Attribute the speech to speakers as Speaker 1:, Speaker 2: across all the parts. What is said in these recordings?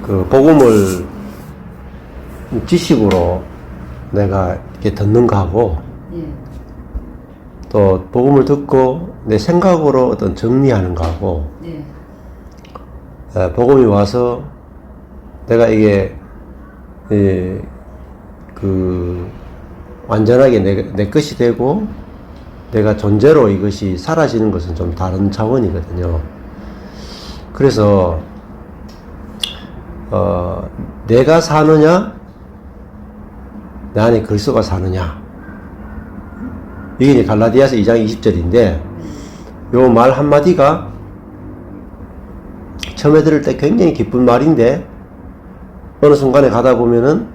Speaker 1: 그 복음을 지식으로 내가 이렇게 듣는 거하고
Speaker 2: 예.
Speaker 1: 또 복음을 듣고 내 생각으로 어떤 정리하는 거하고
Speaker 2: 예.
Speaker 1: 복음이 와서 내가 이게 그 완전하게 내 것이 되고 내가 존재로 이것이 사라지는 것은 좀 다른 차원이거든요. 그래서 내가 사느냐 내 안에 그리스도가 사느냐, 이게 이제 갈라디아서 2장 20절인데 요 말 한마디가 처음에 들을 때 굉장히 기쁜 말인데 어느 순간에 가다 보면은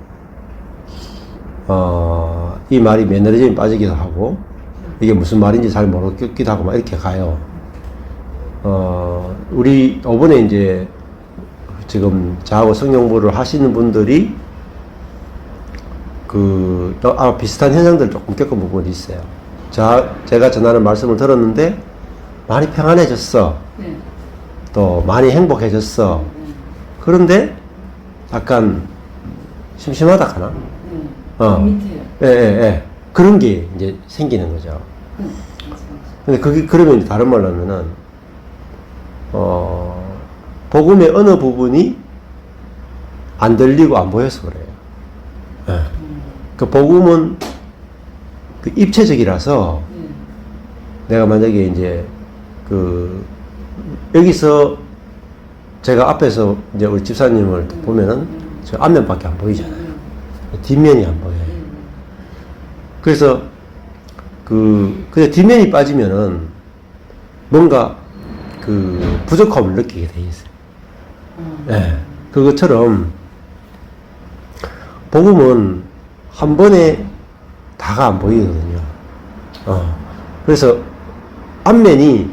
Speaker 1: 이 말이 매너리즘에 빠지기도 하고 이게 무슨 말인지 잘 모르겠기도 하고 막 이렇게 가요. 우리 이번에 이제 지금 저하고 성경부를 하시는 분들이 비슷한 현상들 조금 겪어본 부분이 있어요. 제가 전하는 말씀을 들었는데 많이 평안해졌어.
Speaker 2: 네.
Speaker 1: 또 많이 행복해졌어. 그런데 약간 심심하다 하나?
Speaker 2: 밑에요.
Speaker 1: 예. 그런 게 이제 생기는 거죠. 근데 그러면 이제 다른 말로 하면은, 복음의 어느 부분이 안 들리고 안 보여서 그래요. 예. 그 복음은 그 입체적이라서 내가 만약에 이제 여기서 제가 앞에서 이제 우리 집사님을 보면은 저 앞면밖에 안 보이잖아요. 뒷면이 안 보여요. 그래서 근데 뒷면이 빠지면은 뭔가 부족함을 느끼게 돼 있어요. 예. 그것처럼 복음은 한 번에 다가 안 보이거든요. 그래서 앞면이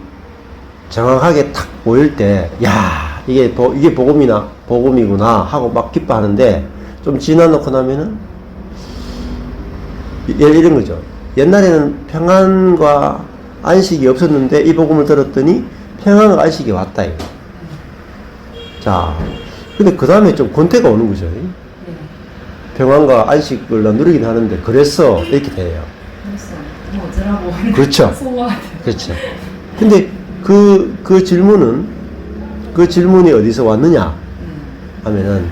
Speaker 1: 정확하게 탁 보일 때, 야, 이게 복음이구나 하고 막 기뻐하는데, 좀 지나놓고 나면은, 이런 거죠. 옛날에는 평안과 안식이 없었는데, 이 복음을 들었더니, 평안과 안식이 왔다, 이거. 자, 근데 그 다음에 좀 권태가 오는 거죠. 평안과 안식을 누리긴 하는데, 그래서 이렇게 돼요.
Speaker 2: 그래서 뭐 어쩌라고.
Speaker 1: 그렇죠.
Speaker 2: 소화가
Speaker 1: 그렇죠. 근데 그 질문이 어디서 왔느냐 하면은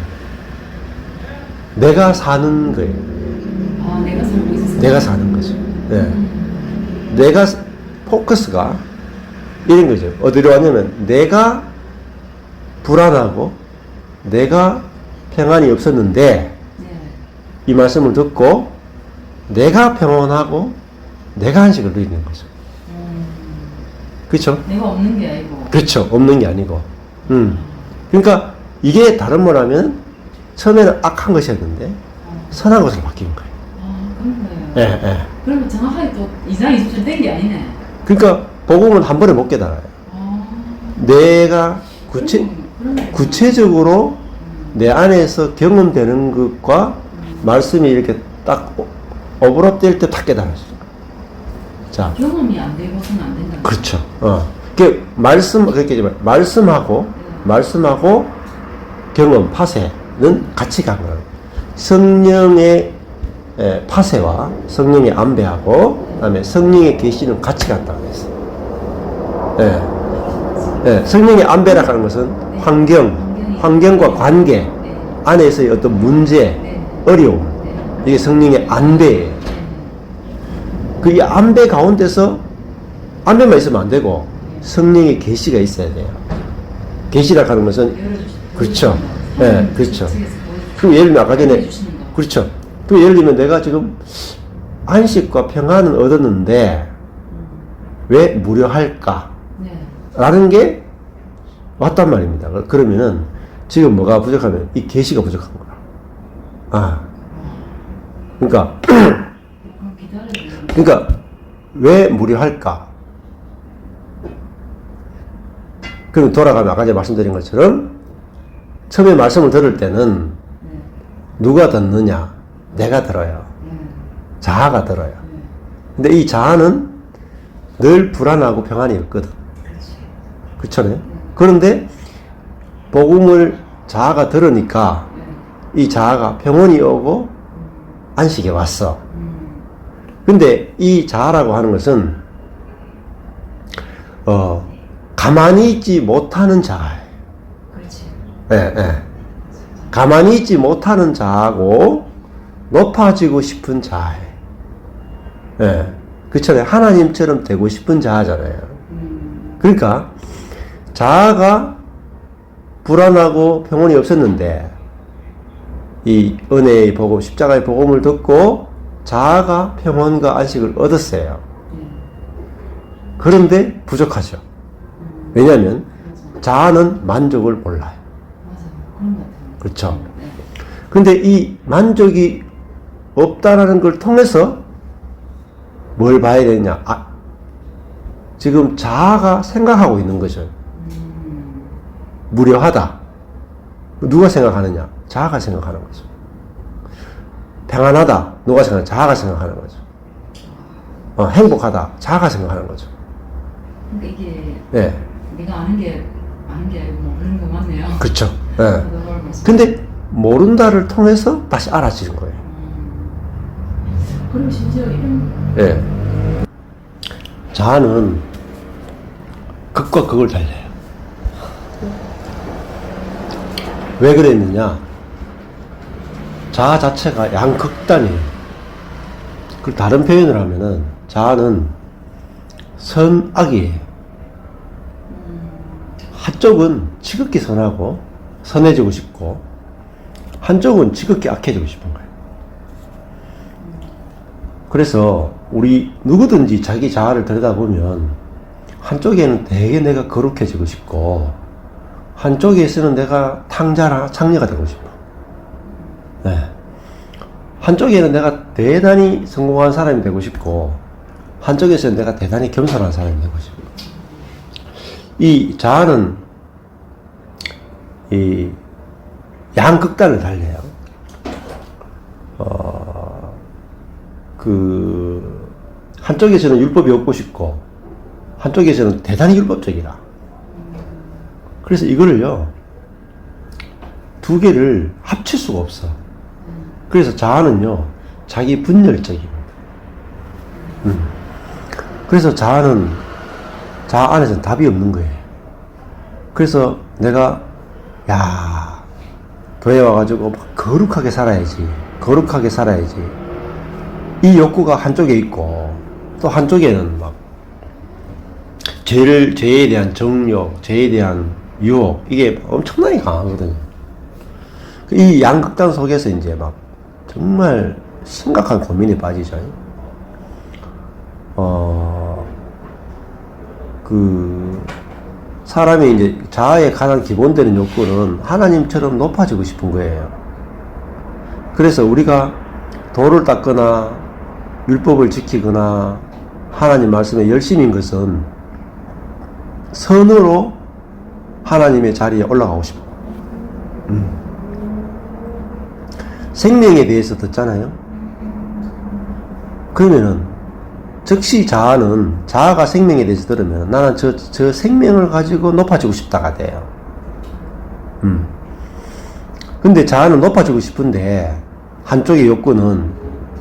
Speaker 1: 내가 사는 거예요.
Speaker 2: 내가 살고 있어서.
Speaker 1: 내가 사는 거죠. 내가 포커스가 이런 거죠. 어디로 왔냐면 내가 불안하고 내가 평안이 없었는데 이 말씀을 듣고 내가 평안하고 내가 안식을 누리는 거죠. 그렇죠?
Speaker 2: 내가 없는 게 아니고.
Speaker 1: 그렇죠. 없는 게 아니고. 그러니까 이게 다른 말하면 처음에는 악한 것이었는데 선한 것으로 바뀐 거예요.
Speaker 2: 그런 거예요.
Speaker 1: 예.
Speaker 2: 그러면 정확하게 또 2장 20절 된 게 아니네.
Speaker 1: 그러니까 복음은 한 번에 못 깨달아요. 내가 구체적으로 내 안에서 경험되는 것과 말씀이 이렇게 딱 오버랩될 때 딱 깨달았어요. 자.
Speaker 2: 경험이 안 되고서는 안 된다.
Speaker 1: 그렇죠. 그렇게 말씀하고 경험, 파세는 같이 가는 거예요. 성령의 파세와 성령의 안배하고 그다음에 성령의 계시는 같이 간다고 했어요. 성령의 안배라고 하는 것은 환경과 관계 안에서의 어떤 문제, 어려움, 이게 성령의 안배예요. 이 안배 가운데서 안배만 있으면 안 되고 성령의 계시가 있어야 돼요. 계시라고 하는 것은 그렇죠. 그렇죠. 그럼 예를 들면 아까 전에 그렇죠. 그 예를 들면 내가 지금 안식과 평안은 얻었는데 왜 무료할까? 라는 게 왔단 말입니다. 그러면은 지금 뭐가 부족하면 이 계시가 부족한 거야. 그러니까 왜 무료할까? 그럼 돌아가면 아까 제가 말씀드린 것처럼 처음에 말씀을 들을 때는 누가 듣느냐? 내가 들어요. 자아가 들어요. 근데 이 자아는 늘 불안하고 평안이 없거든. 그렇죠? 그런데 복음을 자아가 들으니까 이 자아가 평온이 오고 안식에 왔어. 근데 이 자아라고 하는 것은 가만히 있지 못하는 자아예요.
Speaker 2: 그렇지.
Speaker 1: 예, 예. 가만히 있지 못하는 자아고 높아지고 싶은 자아예요. 예. 그렇잖아요. 하나님처럼 되고 싶은 자아잖아요. 그러니까 자아가 불안하고 평온이 없었는데 이 은혜의 복음, 십자가의 복음을 듣고 자아가 평온과 안식을 얻었어요. 그런데 부족하죠. 왜냐하면 자아는 만족을 몰라요.
Speaker 2: 맞아요. 그런 것 같아요.
Speaker 1: 그렇죠.
Speaker 2: 네.
Speaker 1: 근데 이 만족이 없다라는 걸 통해서 뭘 봐야 되냐? 지금 자아가 생각하고 있는 거죠. 무료하다. 누가 생각하느냐? 자아가 생각하는 거죠. 평안하다. 누가 생각하느냐? 자아가 생각하는 거죠. 행복하다. 자아가 생각하는 거죠.
Speaker 2: 그러니까 이게
Speaker 1: 예.
Speaker 2: 내가 아는 게 아니고 모르는 거 맞네요.
Speaker 1: 그렇죠. 예.
Speaker 2: 그걸 말씀-
Speaker 1: 근데 모른다를 통해서 다시 알아지는 거예요.
Speaker 2: 그리고 심지어 이런
Speaker 1: 예. 자아는 극과 극을 달려요. 왜 그랬느냐? 자아 자체가 양극단이에요. 그 다른 표현을 하면은 자아는 선악이에요. 한쪽은 지극히 선하고 선해지고 싶고 한쪽은 지극히 악해지고 싶은 거예요. 그래서 우리 누구든지 자기 자아를 들여다보면 한쪽에는 되게 내가 거룩해지고 싶고 한쪽에서는 내가 창녀가 되고 싶어. 네. 한쪽에는 내가 대단히 성공한 사람이 되고 싶고 한쪽에서는 내가 대단히 겸손한 사람이 되고 싶어. 이 자아는 이 양극단을 달려요. 한쪽에서는 율법이 없고 싶고 한쪽에서는 대단히 율법적이라. 그래서 이거를요 두 개를 합칠 수가 없어. 그래서 자아는요 자기 분열적입니다. 그래서 자아는 자아 안에서는 답이 없는 거예요. 그래서 내가 교회 와가지고 막 거룩하게 살아야지 이 욕구가 한쪽에 있고 또 한쪽에는 막 죄에 대한 정욕, 죄에 대한 유혹 이게 엄청나게 강하거든요. 이 양극단 속에서 이제 막 정말 심각한 고민에 빠지죠. 사람이 이제 자아의 가장 기본되는 욕구는 하나님처럼 높아지고 싶은 거예요. 그래서 우리가 도를 닦거나 율법을 지키거나 하나님 말씀에 열심인 것은 선으로 하나님의 자리에 올라가고 싶어. 생명에 대해서 듣잖아요. 그러면은 즉시 자아가 생명에 대해서 들으면 나는 저 생명을 가지고 높아지고 싶다가 돼요. 근데 자아는 높아지고 싶은데 한쪽의 욕구는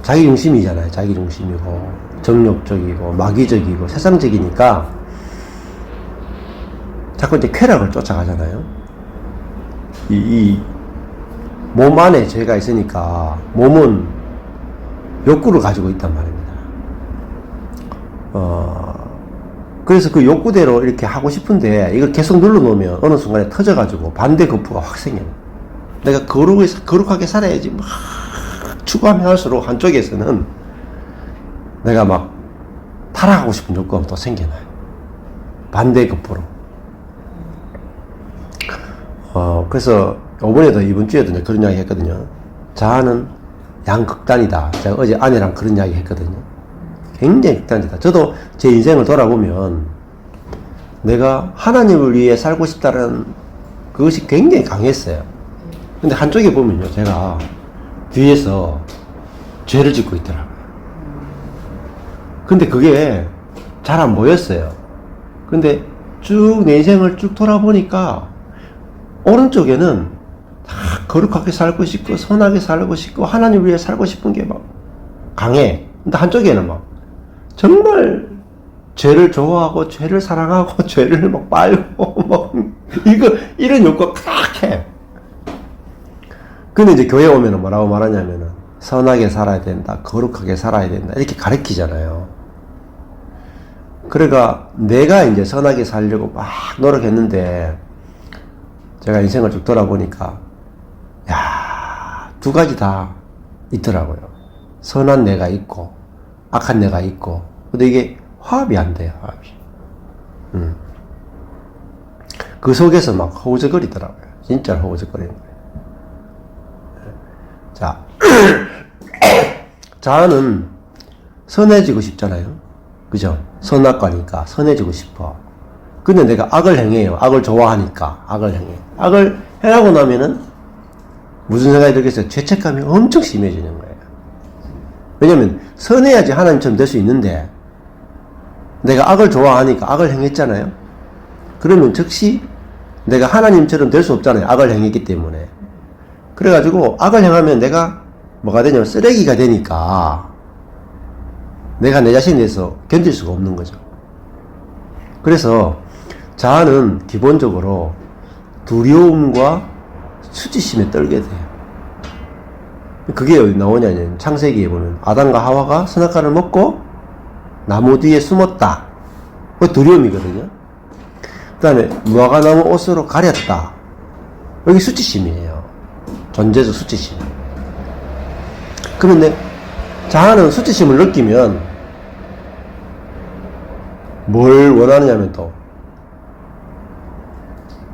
Speaker 1: 자기 중심이잖아요. 자기 중심이고 정욕적이고 마귀적이고 세상적이니까 자꾸 이제 쾌락을 쫓아가잖아요. 이 몸 안에 죄가 있으니까 몸은 욕구를 가지고 있단 말입니다. 그래서 그 욕구대로 이렇게 하고 싶은데 이걸 계속 눌러놓으면 어느 순간에 터져가지고 반대 거푸가 확 생겨요. 내가 거룩하게 살아야지 막 추구하면 할수록 한쪽에서는 내가 막 타락하고 싶은 욕구가 또 생겨나요. 반대 거푸로. 그래서 이번에도 이번 주에도 그런 이야기 했거든요. 자아는 양극단이다. 제가 어제 아내랑 그런 이야기 했거든요. 굉장히 극단이다. 저도 제 인생을 돌아보면 내가 하나님을 위해 살고 싶다는 그것이 굉장히 강했어요. 근데 한쪽에 보면요, 제가 뒤에서 죄를 짓고 있더라고요. 근데 그게 잘 안 보였어요. 근데 쭉 내 인생을 쭉 돌아보니까 오른쪽에는 거룩하게 살고 싶고 선하게 살고 싶고 하나님 위해 살고 싶은 게 막 강해. 근데 한쪽에는 막 정말 죄를 좋아하고 죄를 사랑하고 죄를 막 빨고 막 이런 욕구가 칵해. 근데 이제 교회 오면은 뭐라고 말하냐면은 선하게 살아야 된다, 거룩하게 살아야 된다 이렇게 가르치잖아요. 그러니까 내가 이제 선하게 살려고 막 노력했는데 제가 인생을 쭉 돌아보니까 야, 두 가지 다 있더라고요. 선한 내가 있고 악한 내가 있고. 근데 이게 화합이 안 돼요. 화합이. 그 속에서 막 허우적거리더라고요. 진짜 허우적거리는 거예요. 자, 자아는 선해지고 싶잖아요. 그죠? 선악과니까 선해지고 싶어. 근데 내가 악을 행해요. 악을 좋아하니까 악을 행해. 악을 행하고 나면은 무슨 생각이 들겠어요? 죄책감이 엄청 심해지는 거예요. 왜냐면 선해야지 하나님처럼 될 수 있는데 내가 악을 좋아하니까 악을 행했잖아요. 그러면 즉시 내가 하나님처럼 될 수 없잖아요. 악을 행했기 때문에. 그래가지고 악을 행하면 내가 뭐가 되냐면 쓰레기가 되니까 내가 내 자신에 대해서 견딜 수가 없는 거죠. 그래서 자아는 기본적으로 두려움과 수치심에 떨게 돼요. 그게 어디 나오냐면 창세기에 보면 아담과 하와가 선악과를 먹고 나무 뒤에 숨었다. 그게 두려움이거든요. 그 다음에 무화과 나무 옷으로 가렸다. 여기 수치심이에요. 존재적 수치심. 그런데 자아는 수치심을 느끼면 뭘 원하느냐면 또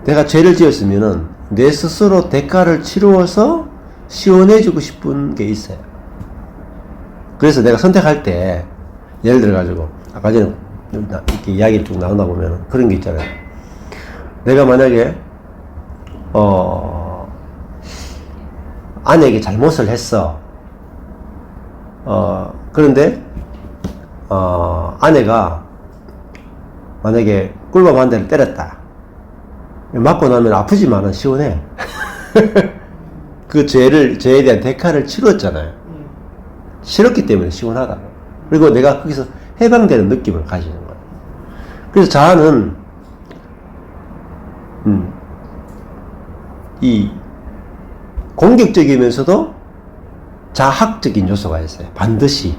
Speaker 1: 내가 죄를 지었으면은 내 스스로 대가를 치루어서 시원해지고 싶은 게 있어요. 그래서 내가 선택할 때 예를 들어 가지고 아까 전에 이렇게 이야기를 쭉 나누다 보면 그런 게 있잖아요. 내가 만약에 아내에게 잘못을 했어. 그런데 아내가 만약에 꿀밤 한 대를 때렸다. 맞고 나면 아프지만은 시원해. 그 죄에 대한 대가를 치렀잖아요. 싫었기 때문에 시원하다. 그리고 내가 거기서 해방되는 느낌을 가지는 거예요. 그래서 자아는 이 공격적이면서도 자학적인 요소가 있어요. 반드시.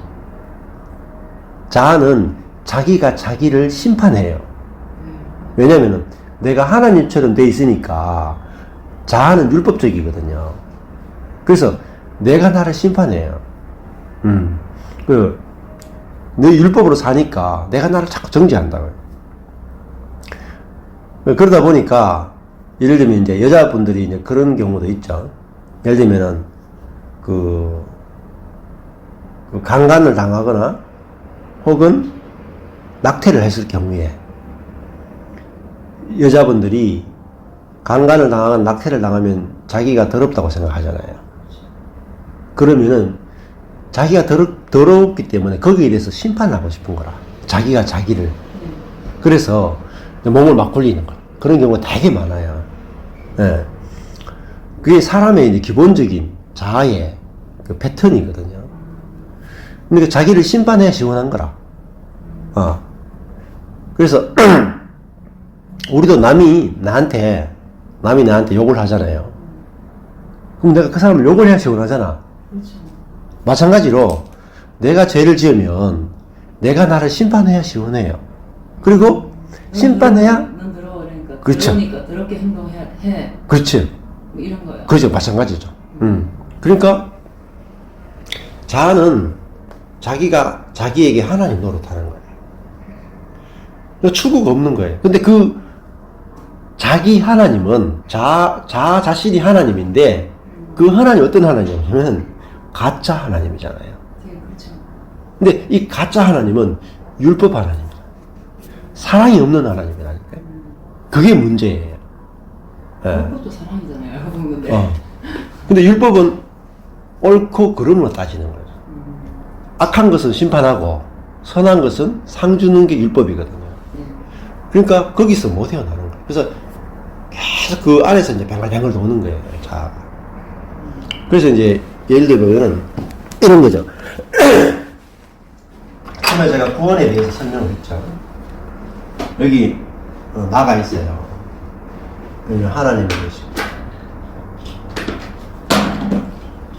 Speaker 1: 자아는 자기가 자기를 심판해요. 왜냐면은 내가 하나님처럼 돼 있으니까 자아는 율법적이거든요. 그래서 내가 나를 심판해요. 내 율법으로 사니까 내가 나를 자꾸 정죄한다고요. 그러다 보니까 예를 들면 이제 여자분들이 이제 그런 경우도 있죠. 예를 들면은 그 강간을 당하거나 혹은 낙태를 했을 경우에 여자분들이 강간을 당하거나 낙태를 당하면 자기가 더럽다고 생각하잖아요. 그러면은 자기가 더럽기 때문에 거기에 대해서 심판하고 싶은 거라. 자기가 자기를. 그래서 몸을 막 굴리는 거. 그런 경우가 되게 많아요. 예. 그게 사람의 이제 기본적인 자아의 그 패턴이거든요. 근데 자기를 심판해야 시원한 거라. 그래서 우리도 남이 나한테 욕을 하잖아요. 그럼 내가 그 사람을 욕을 해야 시원하잖아.
Speaker 2: 그렇죠.
Speaker 1: 마찬가지로 내가 죄를 지으면 내가 나를 심판해야 시원해요. 그리고 심판해야
Speaker 2: 넌 더러워. 그러니까
Speaker 1: 그렇죠.
Speaker 2: 더러우니까 더럽게 행동해야 해.
Speaker 1: 그렇지.
Speaker 2: 뭐 이런 거요.
Speaker 1: 그렇죠. 마찬가지죠. 그러니까 자아는 자기가 자기에게 하나님 노릇하는 거예요. 추구가 없는 거예요. 근데 그 자기 하나님은 자신이 하나님인데 그 하나님 어떤 하나님이냐면 가짜 하나님이잖아요.
Speaker 2: 네, 그렇죠.
Speaker 1: 근데 이 가짜 하나님은 율법 하나님이에요. 사랑이 없는 하나님이라니까요. 그게 문제예요.
Speaker 2: 그것도 사랑이잖아요. 근데.
Speaker 1: 근데 율법은 옳고 그름으로 따지는 거예요. 악한 것은 심판하고 선한 것은 상 주는 게 율법이거든요. 그러니까 거기서 못 헤어나는 거예요. 그래서 계속 그 안에서 이제 뱅글뱅글 도는 거예요. 자아가. 그래서 이제 예를 들면은 이런 거죠. 처음에 제가 구원에 대해서 설명을 했죠. 여기 나가 있어요. 여기 하나님이 계시고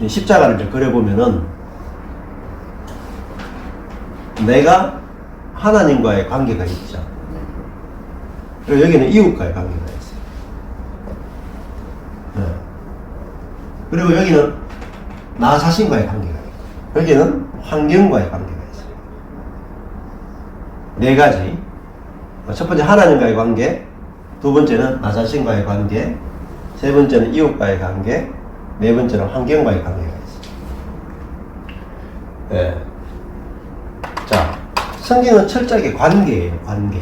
Speaker 1: 십자가를 이제 그려보면은 내가 하나님과의 관계가 있죠. 그리고 여기는 이웃과의 관계가 있어요. 네. 그리고 여기는 나 자신과의 관계가 있고 여기는 환경과의 관계가 있어요. 네 가지. 첫 번째 하나님과의 관계, 두 번째는 나 자신과의 관계, 세 번째는 이웃과의 관계, 네 번째는 환경과의 관계가 있어요. 네. 자, 성경은 철저하게 관계예요, 관계.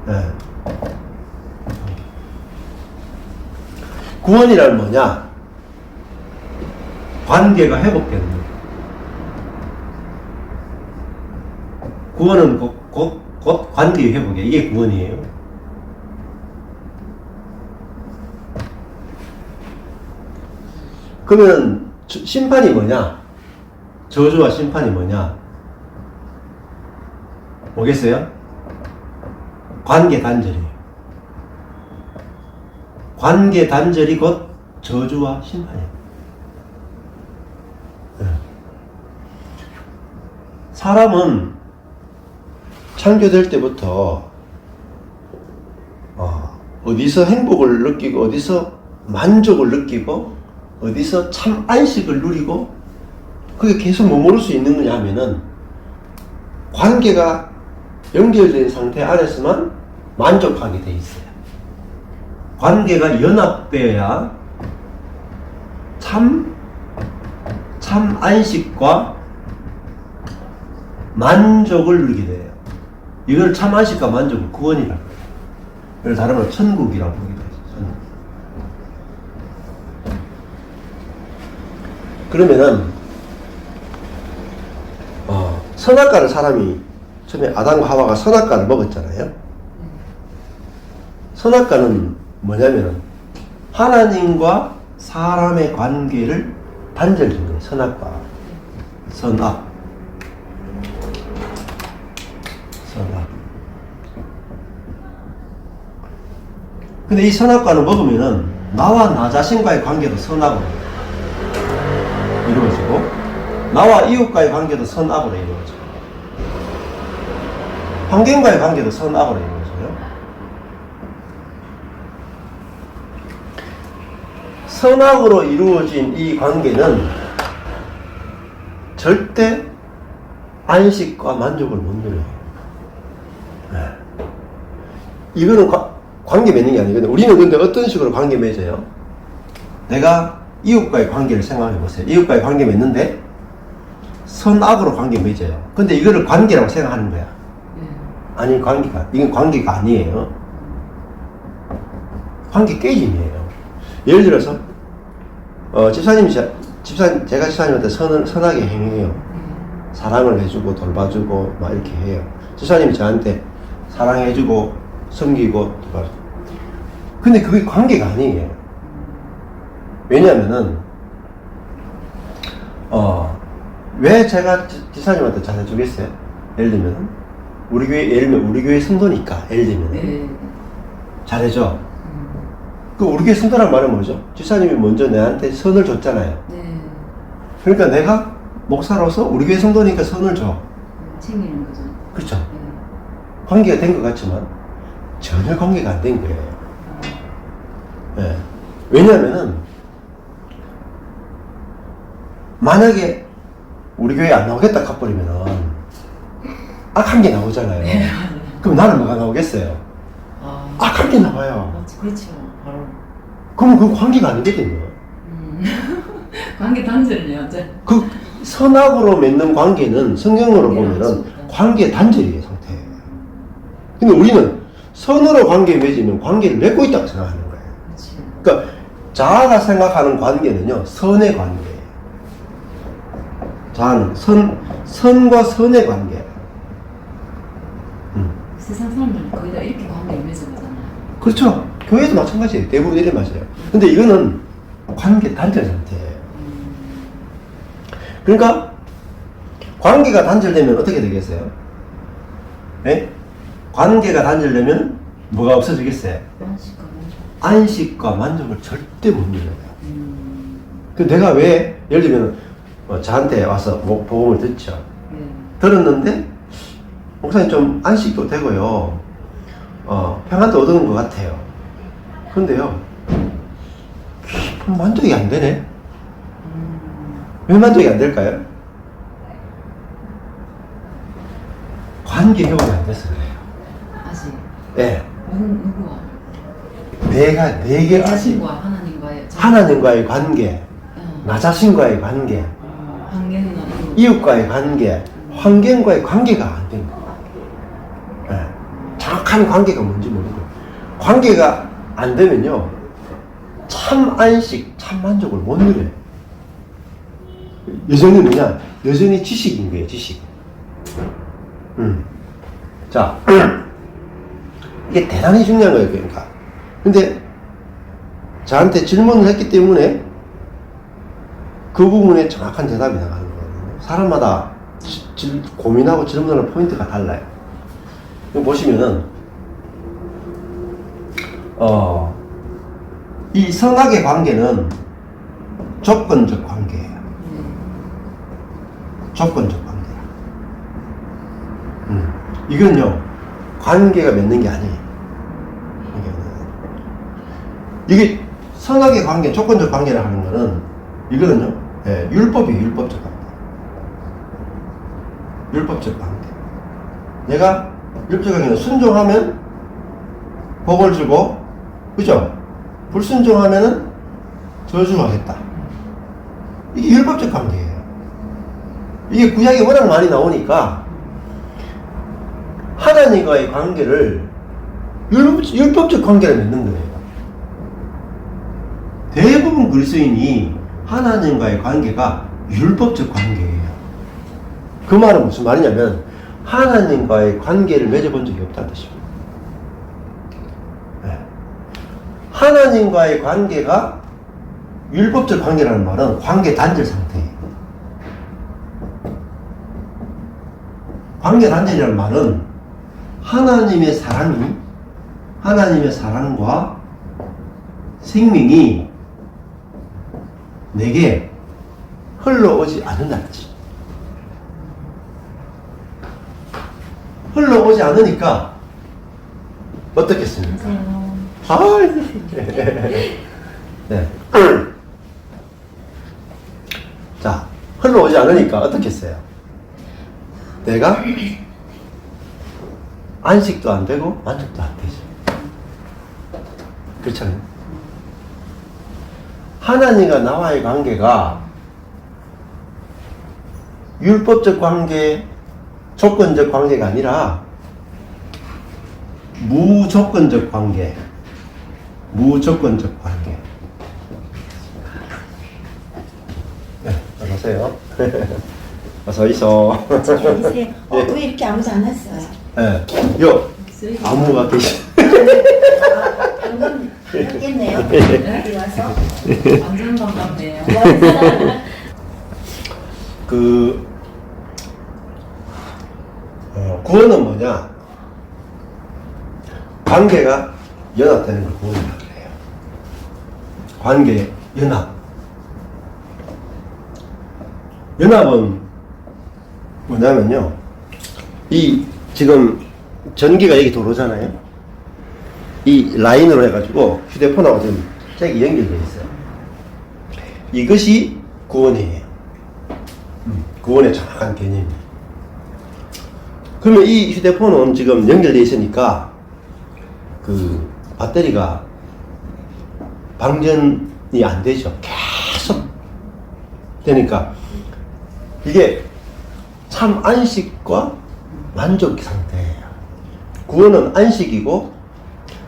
Speaker 1: 네. 구원이란 뭐냐? 관계가 회복되는 거예요. 구원은 곧 관계의 회복이에요. 이게 구원이에요. 그러면 심판이 뭐냐? 저주와 심판이 뭐냐? 뭐겠어요? 관계 단절이에요. 관계 단절이 곧 저주와 심판이에요. 네. 사람은 창조될 때부터 어디서 행복을 느끼고 어디서 만족을 느끼고 어디서 참 안식을 누리고 그게 계속 머무를 수 있는 거냐 하면은 관계가 연결된 상태 안에서만 만족하게 돼 있어요. 관계가 연합되어야 참 안식과 만족을 누리게 돼요. 이걸 참 안식과 만족을 구원이라고 해요. 그래서 다른 말로 천국이라고 보기도 해요. 천국. 그러면은 선악과를 사람이 처음에 아담과 하와가 선악과를 먹었잖아요. 선악과는 뭐냐면은 하나님과 사람의 관계를 단절준 거예요. 선악과. 선악. 근데 이 선악과를 먹으면은 나와 나 자신과의 관계도 선악으로 이루어지고 나와 이웃과의 관계도 선악으로 이루어지고 환경과의 관계도 선악으로 이루어져요. 선악으로 이루어진 이 관계는 절대 안식과 만족을 못 누려요. 네. 이거는 관계 맺는 게 아니거든요. 우리는 근데 어떤 식으로 관계 맺어요? 내가 이웃과의 관계를 생각해 보세요. 이웃과의 관계 맺는데 선악으로 관계 맺어요. 근데 이거를 관계라고 생각하는 거야. 아니, 이건 관계가 아니에요. 관계 깨짐이에요. 예를 들어서, 제가 집사님한테 선하게 행해요. 사랑을 해주고, 돌봐주고, 막 이렇게 해요. 집사님이 저한테 사랑해주고, 섬기고, 돌봐주고. 근데 그게 관계가 아니에요. 왜냐면은, 왜 제가 집사님한테 잘해주겠어요? 예를 들면, 우리 교회 성도니까, 예를 들면.
Speaker 2: 네.
Speaker 1: 잘해줘. 그 우리 교회 성도란 말은 뭐죠? 집사님이 먼저 내한테 선을 줬잖아요.
Speaker 2: 네.
Speaker 1: 그러니까 내가 목사로서 우리 교회 성도니까 선을 줘.
Speaker 2: 챙기는 거죠.
Speaker 1: 그렇죠. 네. 관계가 된 것 같지만 전혀 관계가 안 된 거예요. 네. 왜냐면은 만약에 우리 교회 안 나오겠다 가버리면은 악한 게 나오잖아요.
Speaker 2: 네.
Speaker 1: 그럼 나는 뭐가 나오겠어요? 악한 게 나와요.
Speaker 2: 그렇죠. 바로.
Speaker 1: 그럼 그 관계가 아니거든요.
Speaker 2: 관계 단절이네요.
Speaker 1: 그 선악으로 맺는 관계는 성경으로 보면은 관계 단절이에요, 상태. 근데 우리는 선으로 관계 맺으면 관계를 맺고 있다고 생각하는 거예요.
Speaker 2: 그치.
Speaker 1: 그러니까 자아가 생각하는 관계는요, 선의 관계예요. 자아는 선과 선의 관계.
Speaker 2: 세상 사람들은 거의 다 이렇게 관계를 맺어가잖아요.
Speaker 1: 그렇죠. 교회도 마찬가지예요. 대부분 이래 맞아요. 근데 이거는 관계 단절 상태예요. 그러니까 관계가 단절되면 어떻게 되겠어요? 네? 관계가 단절되면 뭐가 없어지겠어요?
Speaker 2: 안식과 만족.
Speaker 1: 안식과 만족을 절대 못 누려요. 그 내가 왜 예를 들면 저한테 와서 복음을 듣죠.
Speaker 2: 네.
Speaker 1: 들었는데 목사님 좀 안식도 되고요. 평안도 얻는 것 같아요. 그런데요, 만족이 안 되네. 왜 만족이 안 될까요? 관계 회복이 안 돼서 그래요.
Speaker 2: 아직
Speaker 1: 예.
Speaker 2: 누구와?
Speaker 1: 내게 아직
Speaker 2: 자신과 하나님과의
Speaker 1: 하나님과의 관계, 나 자신과의 관계,
Speaker 2: 환경이나 이런 거.
Speaker 1: 이웃과의 관계, 환경과의 관계가 안 된 거예요. 예. 정확한 관계가 뭔지 모르고, 관계가 안 되면요, 참 안식, 참 만족을 못 누려요. 여전히 뭐냐? 여전히 지식인 거예요, 지식. 자, 이게 대단히 중요한 거예요, 그러니까. 근데 저한테 질문을 했기 때문에 그 부분에 정확한 대답이 나가는 거거든요. 사람마다 고민하고 질문하는 포인트가 달라요. 여기 보시면은 이 성악의 관계는 조건적 관계예요. 조건적 관계야. 이건요, 관계가 맺는 게 아니에요. 이게 성악의 관계, 조건적 관계라 하는 거는, 이거는요, 예, 율법이에요, 율법적 관계. 율법적 관계. 내가 율법적 관계는 순종하면 복을 주고, 그죠? 불순종하면은 저주하겠다. 이게 율법적 관계예요. 이게 구약이 워낙 많이 나오니까 하나님과의 관계를 율법적 관계를 맺는 거예요. 대부분 그리스도인이 하나님과의 관계가 율법적 관계예요. 그 말은 무슨 말이냐면 하나님과의 관계를 맺어본 적이 없다는 뜻입니다. 네. 하나님과의 관계가 율법적 관계라는 말은 관계 단절 상태예요. 관계 단절이라는 말은 하나님의 사랑과 생명이 내게 흘러오지 않는다는 거지. 흘러오지 않으니까 어떻겠습니까? 네. 자, 흘러오지 않으니까 어떻겠어요? 내가 안식도 안 되고 만족도 안 되지. 그렇잖아요. 하나님과 나와의 관계가 율법적 관계, 조건적 관계가 아니라 무조건적 관계. 무조건적 관계. 네, 어서오세요. 어서오이소.
Speaker 3: 왜 이렇게 아무도 안 왔어요?
Speaker 1: 네, 안무가 계시.
Speaker 3: 방금 했겠네요. 여기 와서.
Speaker 2: 완전 반갑네요.
Speaker 1: 구원은 뭐냐? 관계가 연합되는 걸 구원이라고 그래요. 관계 연합. 연합은 뭐냐면요, 이 지금 전기가 여기 들어오잖아요. 이 라인으로 해가지고 휴대폰하고 지금 잭이 연결되어 있어요. 이것이 구원이에요. 구원의 정확한 개념이에요. 그러면 이 휴대폰은 지금 연결되어 있으니까 그 배터리가 방전이 안 되죠. 계속 되니까 이게 참 안식과 만족 상태예요. 구원은 안식이고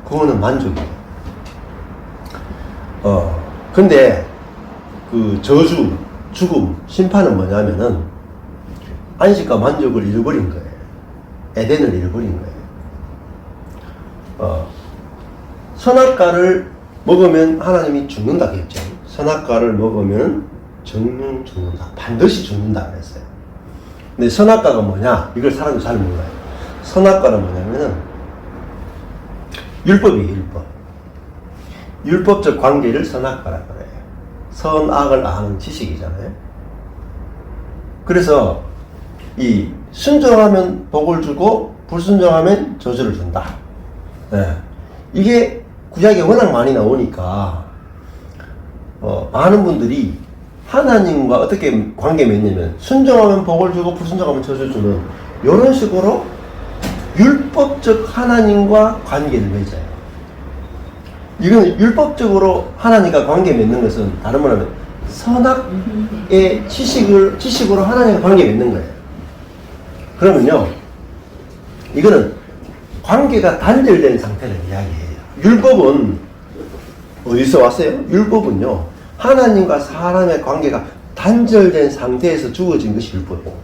Speaker 1: 구원은 만족이에요. 근데 그 저주, 죽음, 심판은 뭐냐면은 안식과 만족을 잃어버린 거예요. 에덴을 잃어버린 거예요. 선악과를 먹으면 하나님이 죽는다고 했죠. 선악과를 먹으면 정령 죽는다. 반드시 죽는다 그랬어요. 근데 선악과가 뭐냐? 이걸 사람들이 잘 몰라요. 선악과는 뭐냐면은 율법이에요, 율법. 율법적 관계를 선악과라고 그래요. 선악을 아는 지식이잖아요. 그래서 이 순종하면 복을 주고 불순종하면 저주를 준다. 네. 이게 구약에 워낙 많이 나오니까 많은 분들이 하나님과 어떻게 관계 맺냐면 순종하면 복을 주고 불순종하면 저주를 주는 이런 식으로 율법적 하나님과 관계를 맺어요. 이건 율법적으로 하나님과 관계 맺는 것은 다른 말하면 선악의 지식으로 하나님과 관계 맺는 거예요. 그러면요, 이거는 관계가 단절된 상태를 이야기해요. 율법은 어디서 왔어요? 율법은요, 하나님과 사람의 관계가 단절된 상태에서 주어진 것이 율법이에요.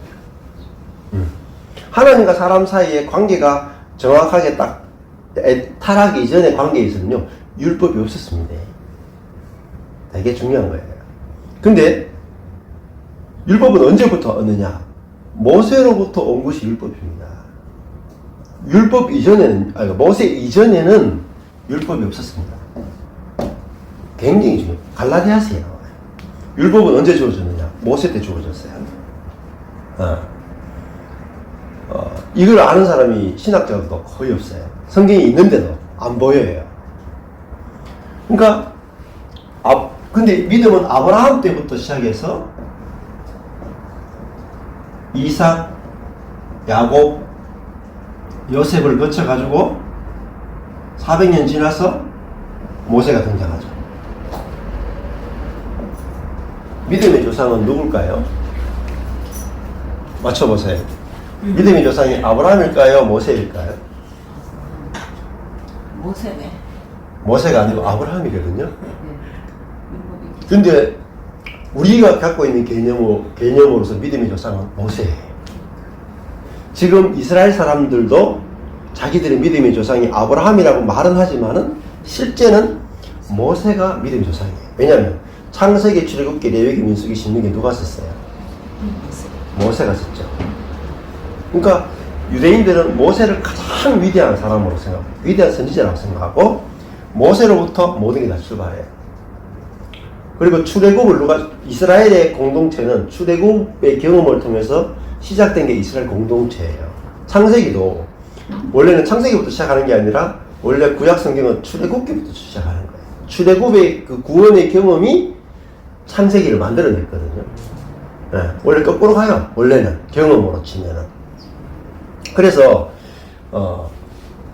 Speaker 1: 하나님과 사람 사이의 관계가 정확하게 딱 타락이 이전의 관계에서는요, 율법이 없었습니다. 되게 중요한 거예요. 근데 율법은 언제부터 얻느냐? 모세로부터 온 것이 율법입니다. 율법 이전에는, 모세 이전에는 율법이 없었습니다. 굉장히 중요해요. 갈라디아서에 나와요. 율법은 언제 주어졌느냐? 모세 때 주어졌어요. 이걸 아는 사람이 신학자도 거의 없어요. 성경이 있는데도 안 보여요. 그러니까, 근데 믿음은 아브라함 때부터 시작해서 이삭, 야곱, 요셉을 거쳐가지고 400년 지나서 모세가 등장하죠. 믿음의 조상은 누굴까요? 맞춰보세요. 믿음의 조상이 아브라함일까요? 모세일까요?
Speaker 2: 모세네.
Speaker 1: 모세가 아니고 아브라함이거든요. 근데 우리가 갖고 있는 개념으로서 믿음의 조상은 모세예요. 지금 이스라엘 사람들도 자기들의 믿음의 조상이 아브라함이라고 말은 하지만은 실제는 모세가 믿음의 조상이에요. 왜냐하면 창세기, 출애굽기, 레위기, 민수기, 신명기 누가 썼어요? 모세가 썼죠. 그러니까 유대인들은 모세를 가장 위대한 사람으로 생각하고 위대한 선지자라고 생각하고 모세로부터 모든 게 다 출발해요. 그리고 출애굽을 이스라엘의 공동체는 출애굽의 경험을 통해서 시작된 게 이스라엘 공동체예요. 창세기도 원래는 창세기부터 시작하는 게 아니라 원래 구약 성경은 출애굽기부터 시작하는 거예요. 출애굽의 그 구원의 경험이 창세기를 만들어냈거든요. 네, 원래 거꾸로 가요. 원래는 경험으로 치면은. 그래서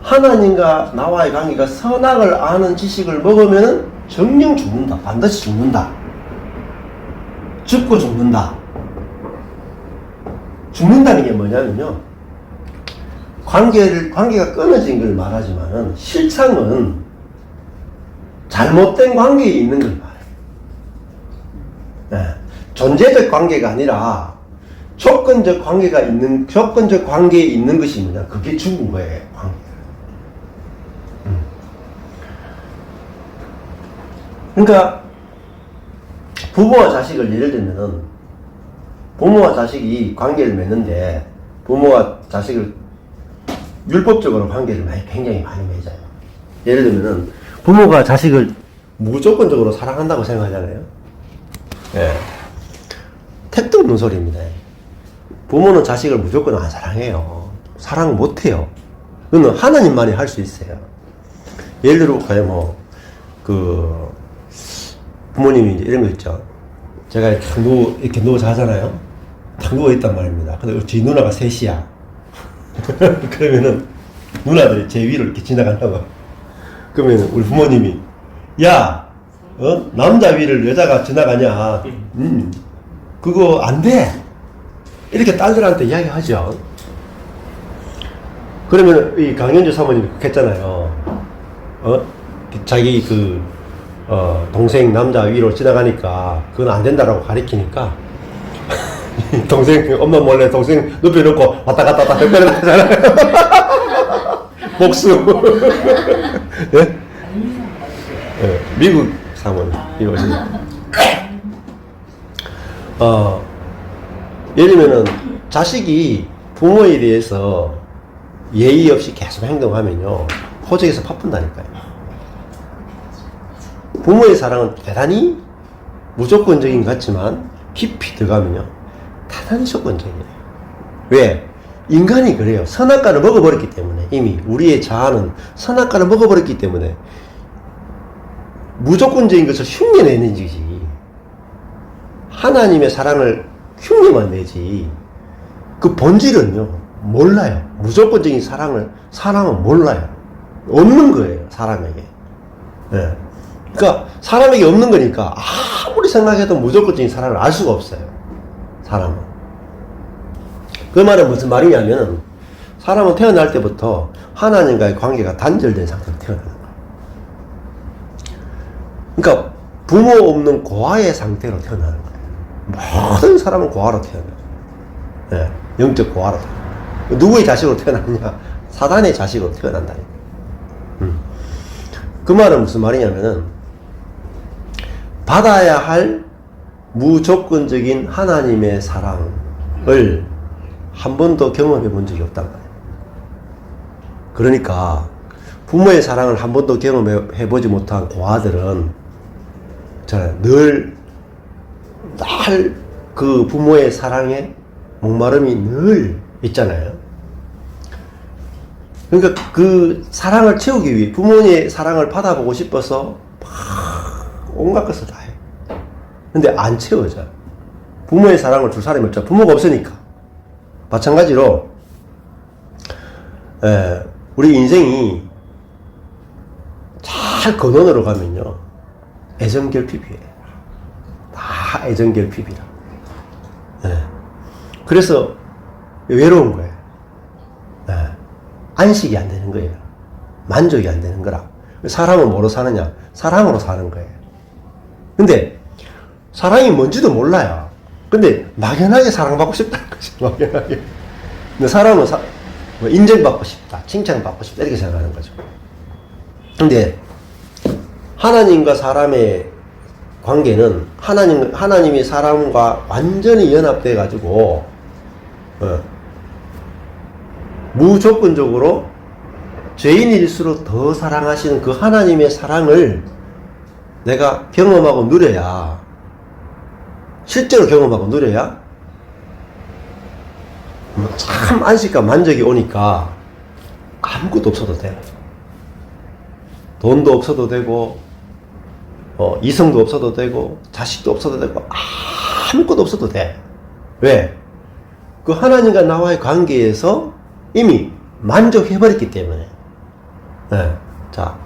Speaker 1: 하나님과 나와의 관계가 선악을 아는 지식을 먹으면은 정령 죽는다. 반드시 죽는다. 죽고 죽는다. 죽는다는 게 뭐냐면요, 관계가 끊어진 걸 말하지만은 실상은 잘못된 관계에 있는 걸 말해요. 네. 존재적 관계가 아니라 조건적 관계에 있는 것이 뭐냐? 그게 죽은 거예요, 관계. 그러니까 부모와 자식을 예를 들면은 부모와 자식이 관계를 맺는데 부모와 자식을 율법적으로 관계를 굉장히 많이 맺어요. 예를 들면은 부모가 자식을 무조건적으로 사랑한다고 생각하잖아요. 네. 택도 없는 소리입니다. 부모는 자식을 무조건 안 사랑해요. 사랑 못해요. 그건 하나님만이 할 수 있어요. 예를 들어볼까요? 부모님이 이제 이런 거 있죠. 제가 이렇게 누워 자잖아요. 탁 누워있단 말입니다. 근데 제 누나가 셋이야. 그러면은 누나들이 제 위로 이렇게 지나간다고. 그러면 우리 부모님이, 야, 남자 위를 여자가 지나가냐? 그거 안 돼. 이렇게 딸들한테 이야기하죠. 그러면 이 강현주 사모님이 그렇게 했잖아요. 자기 동생 남자 위로 지나가니까 그건 안 된다라고 가리키니까 동생, 엄마 몰래 동생 눕혀 놓고 왔다 갔다 했잖아요. 복수. 네? 네, 미국 사모님. 이거 예를 들면은 자식이 부모에 대해서 예의 없이 계속 행동하면요, 호적에서 바쁜다니까요. 부모의 사랑은 대단히 무조건적인 것 같지만 깊이 들어가면요, 대단히 조건적이에요. 왜? 인간이 그래요. 선악과를 먹어버렸기 때문에, 이미 우리의 자아는 선악과를 먹어버렸기 때문에 무조건적인 것을 흉내내는 지지, 하나님의 사랑을 흉내만 내지, 그 본질은요 몰라요. 무조건적인 사랑은 몰라요. 없는 거예요, 사람에게. 예. 그러니까 사람에게 없는 거니까 아무리 생각해도 무조건적인 사랑을 알 수가 없어요, 사람은. 그 말은 무슨 말이냐면, 사람은 태어날 때부터 하나님과의 관계가 단절된 상태로 태어나는 거예요. 그러니까 부모 없는 고아의 상태로 태어나는 거예요. 모든 사람은 고아로 태어나요. 예, 영적 고아로 태어나요. 누구의 자식으로 태어났느냐? 사단의 자식으로 태어난다니까. 그 말은 무슨 말이냐면은, 받아야 할 무조건적인 하나님의 사랑을 한 번도 경험해 본 적이 없단 말이에요. 그러니까 부모의 사랑을 한 번도 경험해 보지 못한 고아들은 늘 그 부모의 사랑에 목마름이 늘 있잖아요. 그러니까 그 사랑을 채우기 위해, 부모의 사랑을 받아보고 싶어서 막 온갖 것을 다 해. 근데 안 채워져. 부모의 사랑을 줄 사람이 없죠. 부모가 없으니까. 마찬가지로 우리 인생이 잘 근원으로 가면요, 애정결핍이에요. 다 애정결핍이다. 그래서 외로운 거예요. 안식이 안 되는 거예요. 만족이 안 되는 거라. 사람은 뭐로 사느냐? 사랑으로 사는 거예요. 근데 사랑이 뭔지도 몰라요. 근데 막연하게 사랑받고 싶다는 거죠. 막연하게. 근데 사람은 뭐 인정받고 싶다, 칭찬받고 싶다, 이렇게 생각하는 거죠. 근데 하나님과 사람의 관계는 하나님이 사람과 완전히 연합돼 가지고 무조건적으로 죄인일수록 더 사랑하시는 그 하나님의 사랑을 내가 경험하고 누려야, 실제로 경험하고 누려야 참 안식과 만족이 오니까 아무것도 없어도 돼. 돈도 없어도 되고, 이성도 없어도 되고, 자식도 없어도 되고, 아무것도 없어도 돼. 왜? 그 하나님과 나와의 관계에서 이미 만족해버렸기 때문에. 네. 자,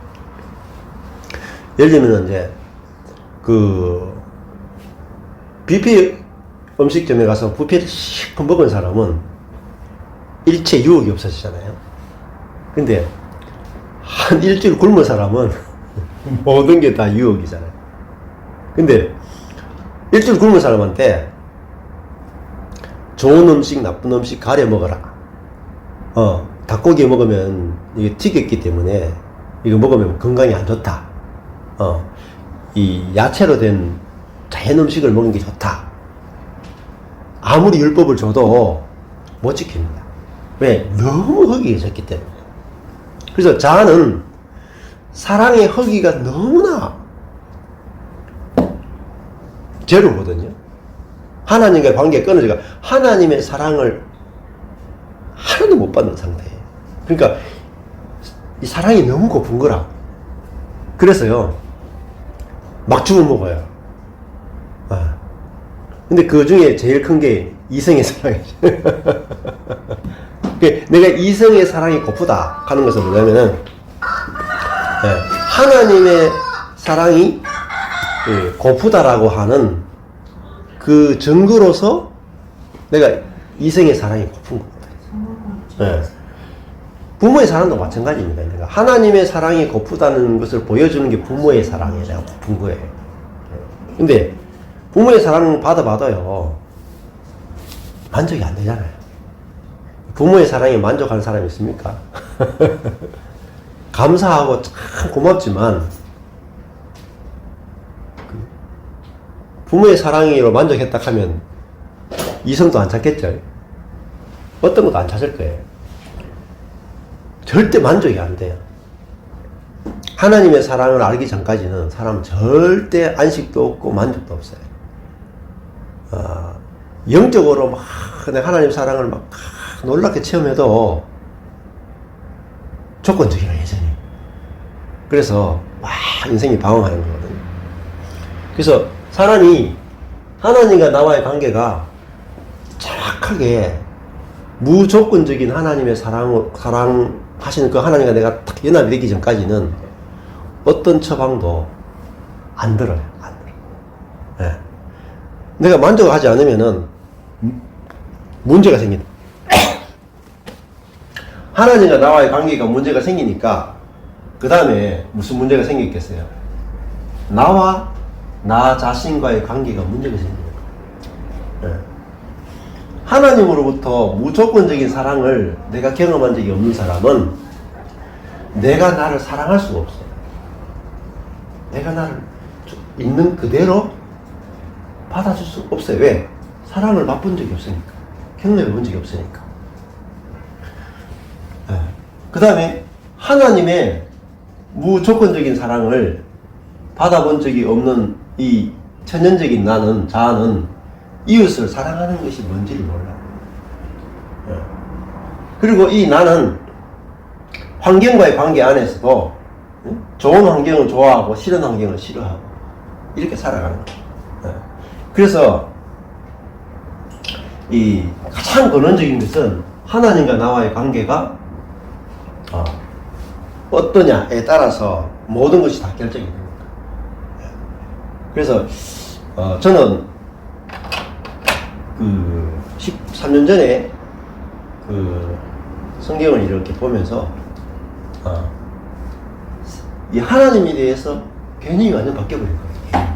Speaker 1: 예를 들면 이제 뷔페 음식점에 가서 뷔페를 실컷 먹은 사람은 일체 유혹이 없어지잖아요. 근데 한 일주일 굶은 사람은 모든 게 다 유혹이잖아요. 근데 일주일 굶은 사람한테 좋은 음식, 나쁜 음식 가려 먹어라. 닭고기 먹으면 이게 튀겼기 때문에 이거 먹으면 건강에 안 좋다. 이 야채로 된 자연 음식을 먹는 게 좋다. 아무리 율법을 줘도 못 지킵니다. 왜? 너무 허기해졌기 때문에. 그래서 자아는 사랑의 허기가 너무나 제로거든요. 하나님과의 관계가 끊어져가 하나님의 사랑을 하나도 못 받는 상태예요. 그러니까 이 사랑이 너무 고픈 거라. 그래서요, 막 주워 먹어요. 근데 그 중에 제일 큰 게 이성의 사랑이죠. 내가 이성의 사랑이 고프다 하는 것은 뭐냐면은, 하나님의 사랑이 고프다라고 하는 그 증거로서 내가 이성의 사랑이 고픈 겁니다. 부모의 사랑도 마찬가지입니다. 내가 하나님의 사랑이 고프다는 것을 보여주는 게 부모의 사랑이 내가 고픈 거예요. 근데 부모의 사랑 받아봐도요, 만족이 안 되잖아요. 부모의 사랑에 만족하는 사람이 있습니까? 감사하고 참 고맙지만 부모의 사랑으로 만족했다 하면 이성도 안 찾겠죠. 어떤 것도 안 찾을 거예요. 절대 만족이 안 돼요. 하나님의 사랑을 알기 전까지는 사람은 절대 안식도 없고 만족도 없어요. 영적으로 막 하나님 사랑을 막 놀랍게 체험해도 조건적이라 여전히. 그래서 막 인생이 방황하는 거거든요. 그래서 사람이 하나님과 나와의 관계가 정확하게 무조건적인 하나님의 사랑하시는 그 하나님과 내가 딱 연합이 되기 전까지는 어떤 처방도 안 들어요. 안 들어요. 예. 내가 만족하지 않으면은 문제가 생긴다. 하나님과 나와의 관계가 문제가 생기니까 그 다음에 무슨 문제가 생겼겠어요? 나와 나 자신과의 관계가 문제가 생기는 거예요. 예. 하나님으로부터 무조건적인 사랑을 내가 경험한 적이 없는 사람은 내가 나를 사랑할 수가 없어요. 내가 나를 있는 그대로 받아줄 수 없어요. 왜? 사랑을 맛본 적이 없으니까. 경험해 본 적이 없으니까. 그 다음에 하나님의 무조건적인 사랑을 받아본 적이 없는 이 천연적인 나는, 자아는 이웃을 사랑하는 것이 뭔지를 몰라요. 그리고 이 나는 환경과의 관계 안에서도 좋은 환경을 좋아하고 싫은 환경을 싫어하고 이렇게 살아가는 거예요. 그래서 이 가장 근원적인 것은 하나님과 나와의 관계가 어떠냐에 따라서 모든 것이 다 결정이 됩니다. 그래서 저는 그 13년 전에 그 성경을 이렇게 보면서 이 하나님에 대해서 개념이 완전 바뀌어버린 거예요.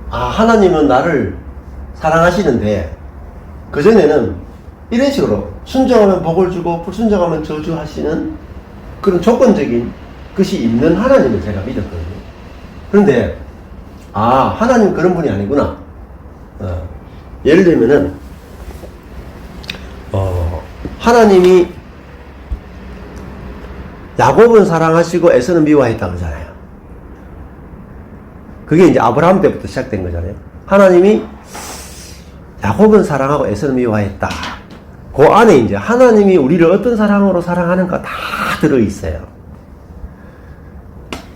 Speaker 1: 하나님은 나를 사랑하시는데 그전에는 이런 식으로 순종하면 복을 주고 불순종하면 저주하시는 그런 조건적인 것이 있는 하나님을 제가 믿었거든요. 그런데 하나님 그런 분이 아니구나. 예를 들면은 하나님이 야곱은 사랑하시고 에서는 미워했다 그러잖아요. 그게 이제 아브라함 때부터 시작된 거잖아요. 하나님이 야곱은 사랑하고 에서는 미워했다. 그 안에 이제 하나님이 우리를 어떤 사랑으로 사랑하는가 다 들어있어요.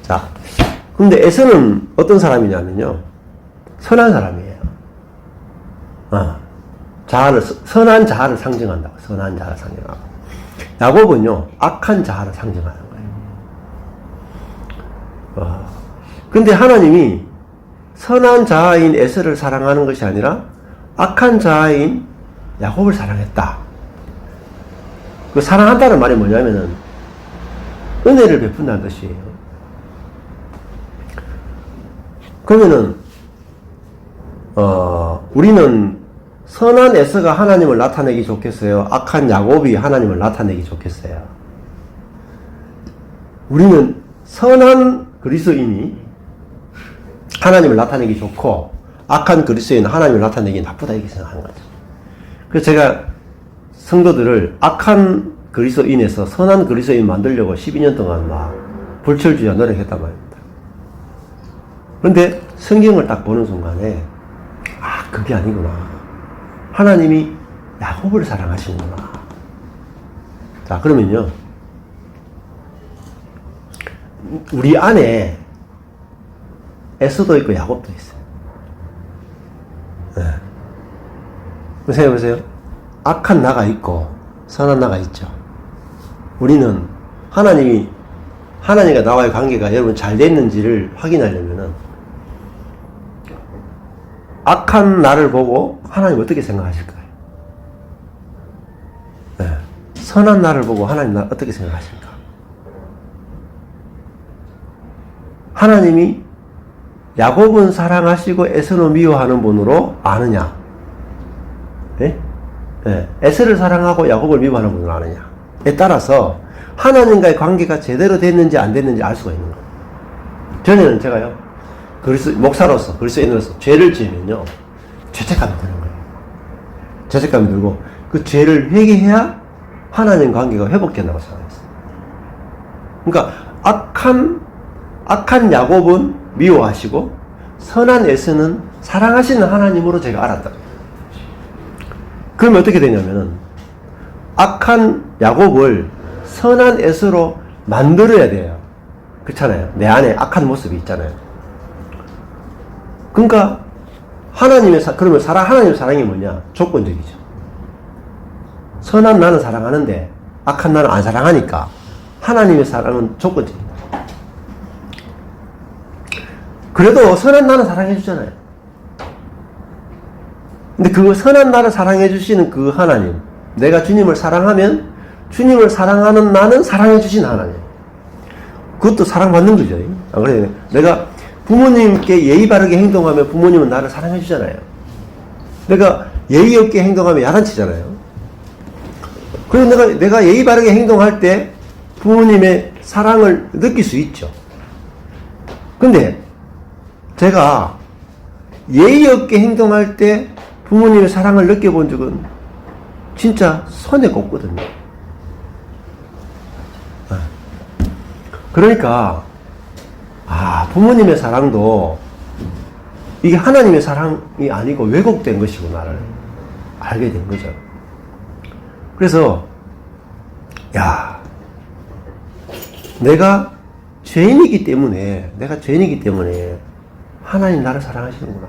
Speaker 1: 자, 근데 에서는 어떤 사람이냐면요. 선한 사람이에요. 선한 자아를 상징한다고. 선한 자아를 상징하고. 야곱은요, 악한 자아를 상징하는 거예요. 근데 하나님이 선한 자아인 에서를 사랑하는 것이 아니라 악한 자아인 야곱을 사랑했다. 그 사랑한다는 말이 뭐냐면은 은혜를 베푼다는 뜻이에요. 그러면은 우리는 선한 에서가 하나님을 나타내기 좋겠어요? 악한 야곱이 하나님을 나타내기 좋겠어요? 우리는 선한 그리스도인이 하나님을 나타내기 좋고 악한 그리스도인은 하나님을 나타내기 나쁘다 이렇게 생각하는 거죠. 그래서 제가 성도들을 악한 그리스도인에서 선한 그리스도인 만들려고 12년 동안 막 불철주야 노력했단 말입니다. 그런데 성경을 딱 보는 순간에 그게 아니구나. 하나님이 야곱을 사랑하시는구나. 자, 그러면요. 우리 안에 에서도 있고 야곱도 있어요. 네. 생각해보세요. 악한 나가 있고 선한 나가 있죠. 우리는 하나님과 나와의 관계가 여러분 잘 됐는지를 확인하려면은 악한 나를 보고 하나님 어떻게 생각하실까요? 네. 선한 나를 보고 하나님 나 어떻게 생각하실까? 하나님이 야곱은 사랑하시고 에서는 미워하는 분으로 아느냐? 네? 네. 에서를 사랑하고 야곱을 미워하는 분으로 아느냐에 따라서 하나님과의 관계가 제대로 됐는지 안 됐는지 알 수가 있는 거예요. 전에는 제가요, 목사로서 그리스도인으로서 죄를 지으면요 죄책감이 드는 거예요. 죄책감이 들고 그 죄를 회개해야 하나님 관계가 회복된다고 생각했어요. 그러니까 악한 야곱은 미워하시고 선한 에서는 사랑하시는 하나님으로 제가 알았다. 그러면 어떻게 되냐면은 악한 야곱을 선한 에서로 만들어야 돼요. 그렇잖아요. 내 안에 악한 모습이 있잖아요. 그러니까 그러면 하나님의 사랑이 뭐냐? 조건적이죠. 선한 나는 사랑하는데 악한 나는 안 사랑하니까 하나님의 사랑은 조건적이다. 그래도 선한 나는 사랑해 주잖아요. 근데 그 선한 나를 사랑해 주시는 그 하나님, 내가 주님을 사랑하면 주님을 사랑하는 나는 사랑해 주신 하나님. 그것도 사랑받는 거죠. 안 그래요? 내가 부모님께 예의 바르게 행동하면 부모님은 나를 사랑해 주잖아요. 내가 예의 없게 행동하면 야단치잖아요. 그래서 내가 예의 바르게 행동할 때 부모님의 사랑을 느낄 수 있죠. 근데 제가 예의 없게 행동할 때 부모님의 사랑을 느껴본 적은 진짜 손에 꼽거든요. 그러니까 부모님의 사랑도 이게 하나님의 사랑이 아니고 왜곡된 것이구나를 알게 된 거죠. 그래서 내가 죄인이기 때문에 하나님 나를 사랑하시는구나.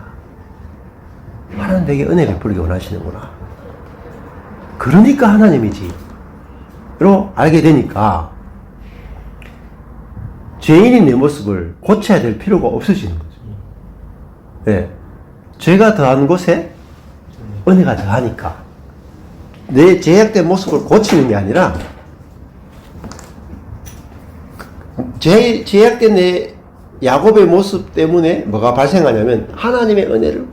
Speaker 1: 하나님 내게 은혜 베풀기 원하시는구나. 그러니까 하나님이지 로 알게 되니까 죄인인 내 모습을 고쳐야 될 필요가 없어지는 거죠. 네. 죄가 더한 곳에 은혜가 더하니까 내 죄악된 모습을 고치는 게 아니라 죄악된 내 야곱의 모습 때문에 뭐가 발생하냐면 하나님의 은혜를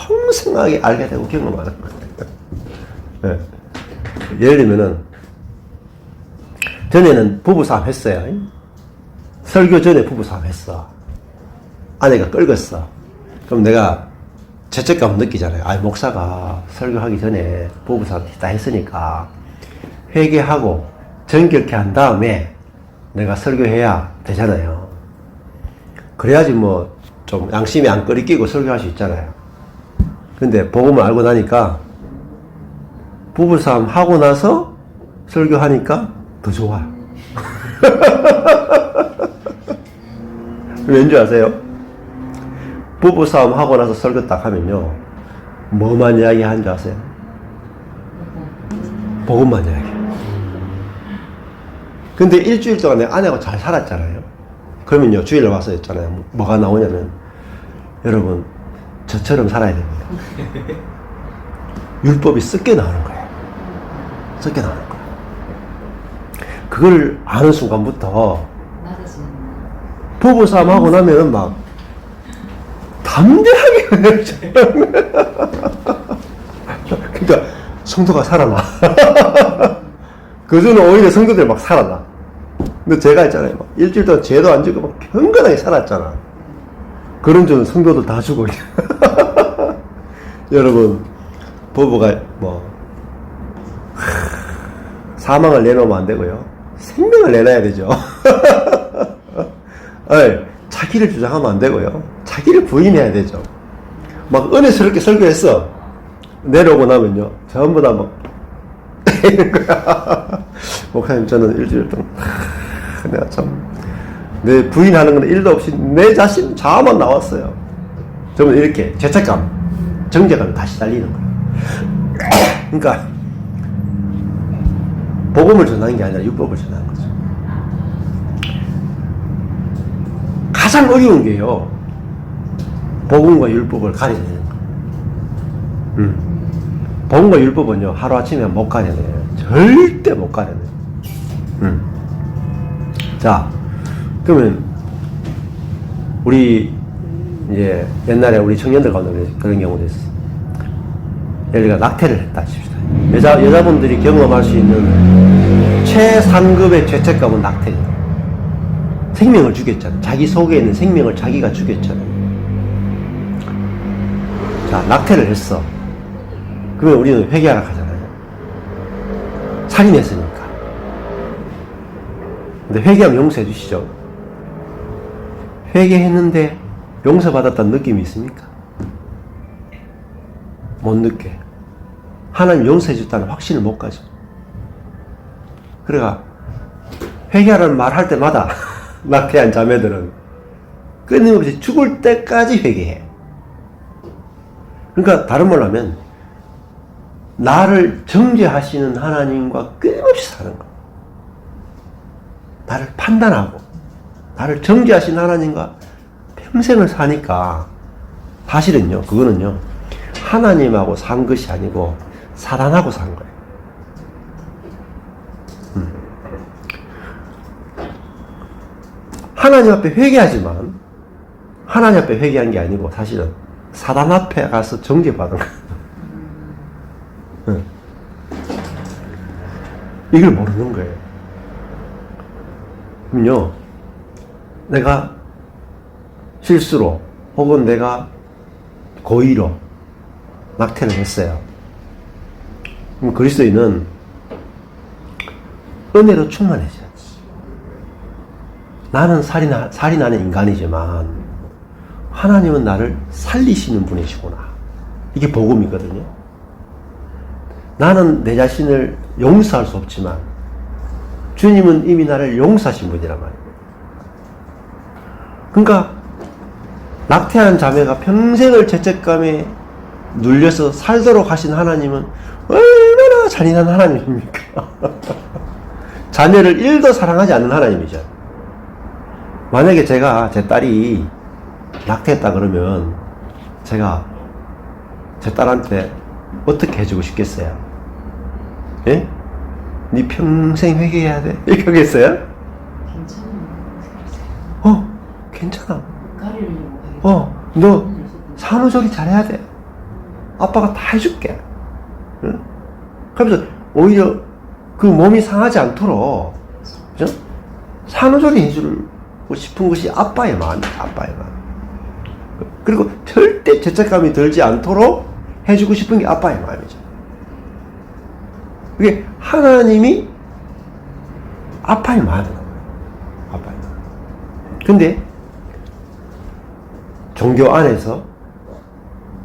Speaker 1: 풍성하게 알게 되고 경험하는 거예요. 네. 예를 들면은 전에는 부부싸움 했어요. 설교 전에 부부싸움 했어. 아내가 끌었어. 그럼 내가 죄책감 느끼잖아요. 목사가 설교하기 전에 부부싸움 다 했으니까 회개하고 정결케 한 다음에 내가 설교해야 되잖아요. 그래야지 좀 양심이 안 끄리끼고 설교할 수 있잖아요. 근데 복음을 알고 나니까 부부싸움 하고 나서 설교하니까 더 좋아요. 왠지 아세요? 부부싸움 하고 나서 설교 딱 하면요 뭐만 이야기하는 줄 아세요? 복음만 이야기해요. 근데 일주일 동안 내 아내하고 잘 살았잖아요. 그러면요 주일에 와서 했잖아요. 뭐가 나오냐면 여러분 저처럼 살아야 됩니다. 율법이 섞여 나오는 거예요. 섞여 나오는 거예요. 그걸 아는 순간부터 부부싸움 하고 나면은 막 담대하게 그러니까 성도가 살아나. 그전에 오히려 성도들이 막 살아나. 근데 제가 있잖아요. 막 일주일 동안 죄도 안 지고 막 경건하게 살았잖아. 그런 줄은 성도들 다 주고. 여러분, 부부가 사망을 내놓으면 안 되고요. 생명을 내놔야 되죠. 자기를 주장하면 안 되고요. 자기를 부인해야 되죠. 막 은혜스럽게 설교했어. 내려오고 나면요. 전부 다 막, 이런 거야. 목사님, 저는 일주일 동안, 내가 참, 내 부인하는 건 일도 없이 내 자신 자아만 나왔어요. 저는 이렇게 죄책감, 정죄감이 다시 달리는 거예요. 그러니까, 복음을 전하는 게 아니라 율법을 전하는 거죠. 가장 어려운 게요. 복음과 율법을 가려내는 거예요. 복음과 율법은요, 하루아침에 못 가려내요. 절대 못 가려내요. 자, 그러면, 이제, 옛날에 우리 청년들 가운데 그런 경우도 있어. 예를 들어, 낙태를 했다 칩시다. 여자분들이 경험할 수 있는 최상급의 죄책감은 낙태예요. 생명을 죽였잖아요. 자기 속에 있는 생명을 자기가 죽였잖아요. 자, 낙태를 했어. 그러면 우리는 회개하라 하잖아요. 살인했으니까. 근데 회개하면 용서해 주시죠. 회개했는데 용서받았다는 느낌이 있습니까? 못 느껴요. 하나님 용서해 줬다는 확신을 못 가져. 그래가 회개하라는 말 할 때마다 낙태한 자매들은 끊임없이 죽을 때까지 회개해. 그러니까 다른 말로 하면 나를 정죄하시는 하나님과 끊임없이 사는 거야. 나를 판단하고 나를 정죄하시는 하나님과 평생을 사니까 사실은요, 그거는요, 하나님하고 산 것이 아니고 사단하고 산 거예요. 하나님 앞에 회개하지만 하나님 앞에 회개한 게 아니고 사실은 사단 앞에 가서 정죄받은 거예요. 이걸 모르는 거예요. 그럼요, 내가 실수로 혹은 내가 고의로 낙태를 했어요. 그럼 그리스도인은 은혜로 충만해져야지. 나는 살인하는 인간이지만 하나님은 나를 살리시는 분이시구나. 이게 복음이거든요. 나는 내 자신을 용서할 수 없지만 주님은 이미 나를 용서하신 분이란 말이에요. 그러니까 낙태한 자매가 평생을 죄책감에 눌려서 살도록 하신 하나님은 얼마나 잔인한 하나님입니까? 자녀를 1도 사랑하지 않는 하나님이죠. 만약에 제가 제 딸이 낙태했다 그러면 제가 제 딸한테 어떻게 해주고 싶겠어요? 예? 네 평생 회개해야 돼? 이렇게 하겠어요? 괜찮아.
Speaker 2: 가리려고
Speaker 1: 너 산후조리 잘해야 돼. 아빠가 다 해줄게. 응? 그러면서 오히려 그 몸이 상하지 않도록, 그죠? 산후조리 해주고 싶은 것이 아빠의 마음이야, 아빠의 마음. 그리고 절대 죄책감이 들지 않도록 해주고 싶은 게 아빠의 마음이죠. 그게 하나님이 아빠의 마음이라고 해요. 아빠의 마음. 근데 종교 안에서,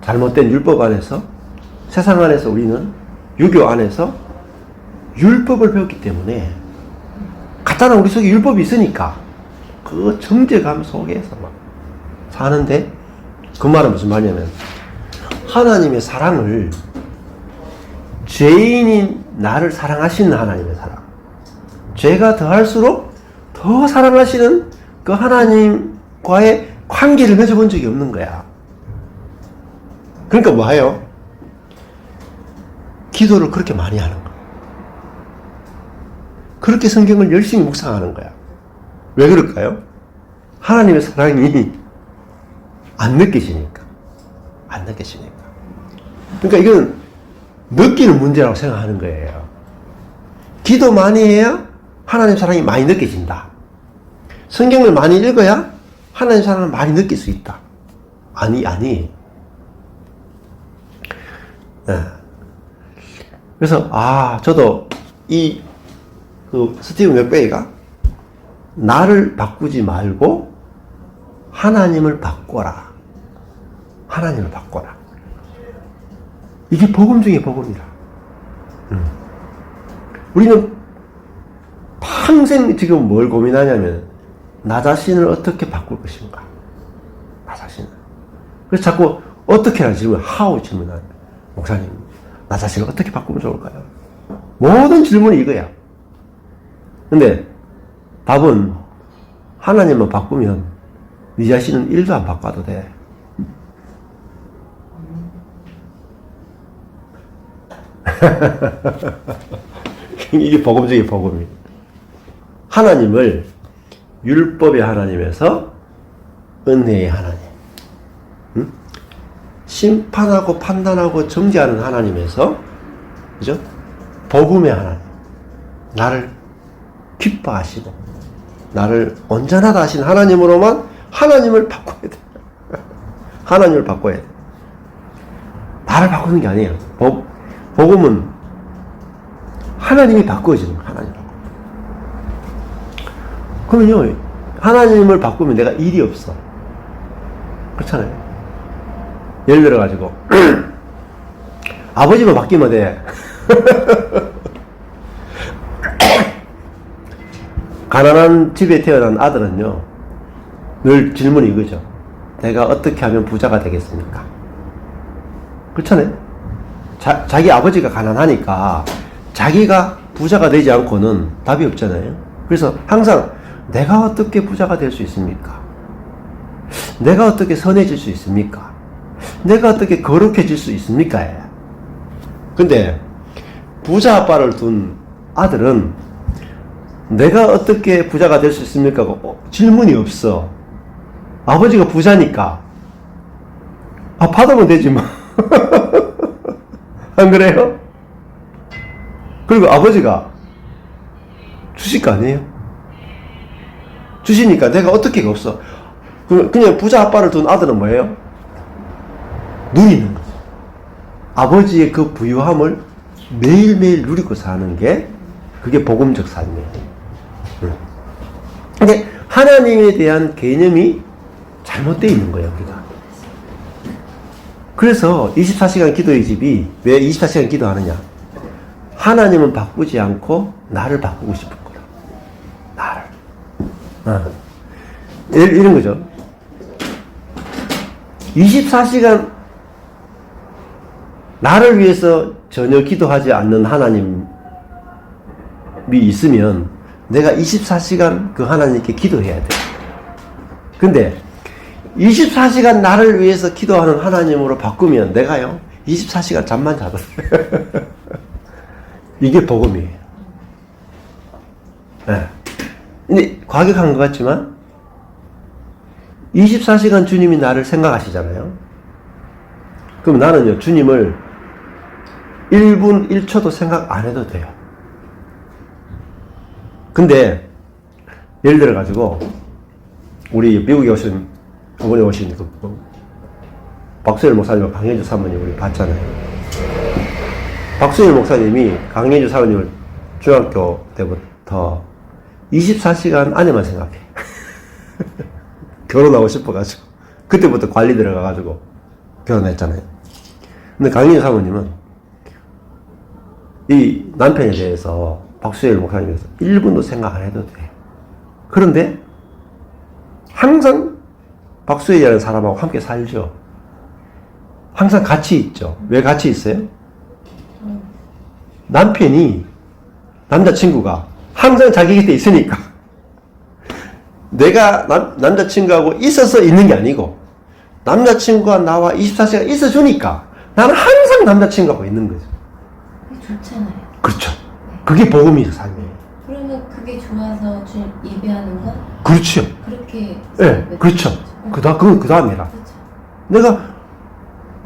Speaker 1: 잘못된 율법 안에서, 세상 안에서 우리는 유교 안에서 율법을 배웠기 때문에 갖다 우리 속에 율법이 있으니까 그 정죄감 속에서 막 사는데, 그 말은 무슨 말이냐면 하나님의 사랑을, 죄인인 나를 사랑하시는 하나님의 사랑, 죄가 더할수록 더 사랑하시는 그 하나님과의 관계를 맺어본 적이 없는 거야. 그러니까 뭐예요? 기도를 그렇게 많이 하는 거야. 그렇게 성경을 열심히 묵상하는 거야. 왜 그럴까요? 하나님의 사랑이 안 느껴지니까. 안 느껴지니까. 그러니까 이건 느끼는 문제라고 생각하는 거예요. 기도 많이 해야 하나님 사랑이 많이 느껴진다. 성경을 많이 읽어야 하나님 사랑을 많이 느낄 수 있다. 아니. 네. 그래서, 저도 스티븐 맥베이가 나를 바꾸지 말고 하나님을 바꿔라. 하나님을 바꿔라. 이게 복음 중에 복음이라. 우리는 평생 지금 뭘 고민하냐면 나 자신을 어떻게 바꿀 것인가. 나 자신을. 그래서 자꾸 어떻게 하는 질문, how 질문하는 목사님, 나 자신을 어떻게 바꾸면 좋을까요? 모든 질문이 이거야. 근데 답은 하나님만 바꾸면 네 자신은 1도 안 바꿔도 돼. 이게 복음 중에 복음이에요. 하나님을 율법의 하나님에서 은혜의 하나님, 심판하고 판단하고 정죄하는 하나님에서, 그죠? 복음의 하나님, 나를 기뻐하시고 나를 온전하다 하신 하나님으로만 하나님을 바꿔야 돼. 하나님을 바꿔야 돼. 나를 바꾸는 게 아니에요. 복음은 하나님이 바꾸어지는 거예요. 하나님. 그러면요, 하나님을 바꾸면 내가 일이 없어. 그렇잖아요. 예를 들어가지고, 아버지만 바뀌면 돼. 가난한 집에 태어난 아들은요, 늘 질문이 이거죠. 내가 어떻게 하면 부자가 되겠습니까? 그렇잖아요. 자기 아버지가 가난하니까 자기가 부자가 되지 않고는 답이 없잖아요. 그래서 항상 내가 어떻게 부자가 될 수 있습니까? 내가 어떻게 선해질 수 있습니까? 내가 어떻게 거룩해질 수 있습니까? 근데 부자 아빠를 둔 아들은 내가 어떻게 부자가 될 수 있습니까? 질문이 없어. 아버지가 부자니까 받으면 되지 뭐. 안 그래요? 그리고 아버지가 주실 거 아니에요? 주시니까 내가 어떻게가 없어. 그냥 부자 아빠를 둔 아들은 뭐예요? 누리는 거죠. 아버지의 그 부유함을 매일매일 누리고 사는 게 그게 복음적 삶이에요. 근데 하나님에 대한 개념이 잘못되어 있는 거예요, 우리가. 그래서 24시간 기도의 집이 왜 24시간 기도하느냐? 하나님은 바꾸지 않고 나를 바꾸고 싶은 거라. 나를. 이런 거죠. 24시간 나를 위해서 전혀 기도하지 않는 하나님이 있으면 내가 24시간 그 하나님께 기도해야 돼. 근데 24시간 나를 위해서 기도하는 하나님으로 바꾸면 내가요 24시간 잠만 자도 돼. 이게 복음이에요. 네. 근데 과격한 것 같지만 24시간 주님이 나를 생각하시잖아요. 그럼 나는요 주님을 1분 1초도 생각 안 해도 돼요. 근데 예를 들어 가지고 우리 미국에 오신 어머니 오신 그 박수일 목사님, 강혜주 사모님 우리 봤잖아요. 박수일 목사님이 강혜주 사모님을 중학교 때부터 24시간 안에만 생각해. 결혼하고 싶어가지고 그때부터 관리 들어가가지고 결혼했잖아요. 근데 강혜주 사모님은 이 남편에 대해서 박수일 목사님께서 1분도 생각 안 해도 돼. 그런데 항상 박수일이라는 사람하고 함께 살죠. 항상 같이 있죠. 왜 같이 있어요? 남자친구가 항상 자기 곁에 있으니까. 내가 남자친구하고 있어서 있는 게 아니고 남자친구가 나와 24시간 있어주니까 나는 항상 남자친구하고 있는 거죠.
Speaker 2: 좋잖아요.
Speaker 1: 그렇죠. 그게 복음이죠, 삶이에요.
Speaker 2: 그러면 그게 좋아서 주님 예배하는 건?
Speaker 1: 그렇죠.
Speaker 2: 그렇게.
Speaker 1: 네, 그렇죠. 그건 그 다음이라.
Speaker 2: 그렇죠.
Speaker 1: 내가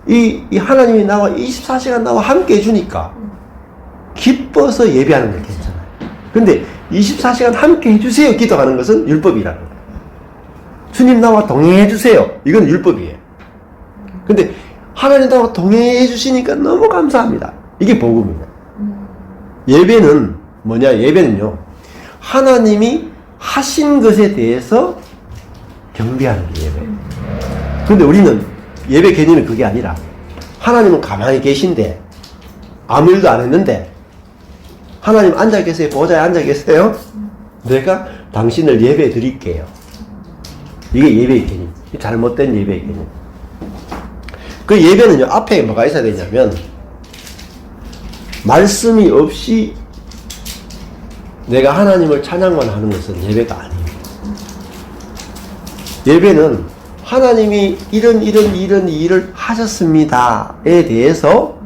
Speaker 1: 이 하나님이 나와 24시간 나와 함께 해주니까 기뻐서 예배하는 게 괜찮아요. 근데 24시간 함께 해주세요 기도하는 것은 율법이라는 거예요. 주님 나와 동행해 주세요. 이건 율법이에요. 근데 하나님 나와 동행해 주시니까 너무 감사합니다. 이게 복음이에요. 예배는 뭐냐? 예배는요 하나님이 하신 것에 대해서 경배하는 게 예배예요. 근데 우리는 예배 개념이 그게 아니라 하나님은 가만히 계신데 아무 일도 안 했는데 하나님 앉아 계세요. 보좌에 앉아 계세요. 내가 당신을 예배 드릴게요. 이게 예배의 개념. 잘못된 예배의 개념. 그 예배는요 앞에 뭐가 있어야 되냐면 말씀이 없이 내가 하나님을 찬양만 하는 것은 예배가 아니에요. 예배는 하나님이 이런 일을 하셨습니다에 대해서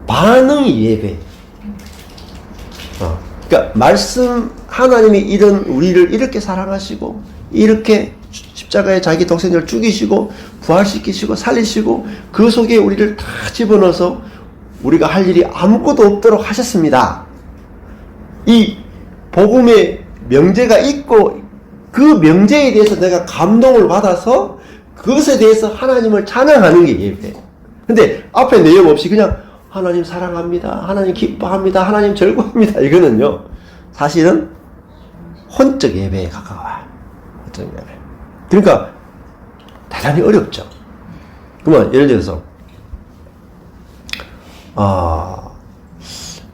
Speaker 1: 반응이 예배. 그러니까 하나님이 우리를 이렇게 사랑하시고 이렇게 십자가에 자기 독생자를 죽이시고 부활시키시고 살리시고 그 속에 우리를 다 집어넣어서 우리가 할 일이 아무것도 없도록 하셨습니다. 이 복음의 명제가 있고 그 명제에 대해서 내가 감동을 받아서 그것에 대해서 하나님을 찬양하는 게 예배예요. 근데 앞에 내용 없이 그냥 하나님 사랑합니다. 하나님 기뻐합니다. 하나님 즐거워합니다. 이거는요. 사실은 혼적 예배에 가까워요. 혼적 예배. 그러니까 대단히 어렵죠. 그러면 예를 들어서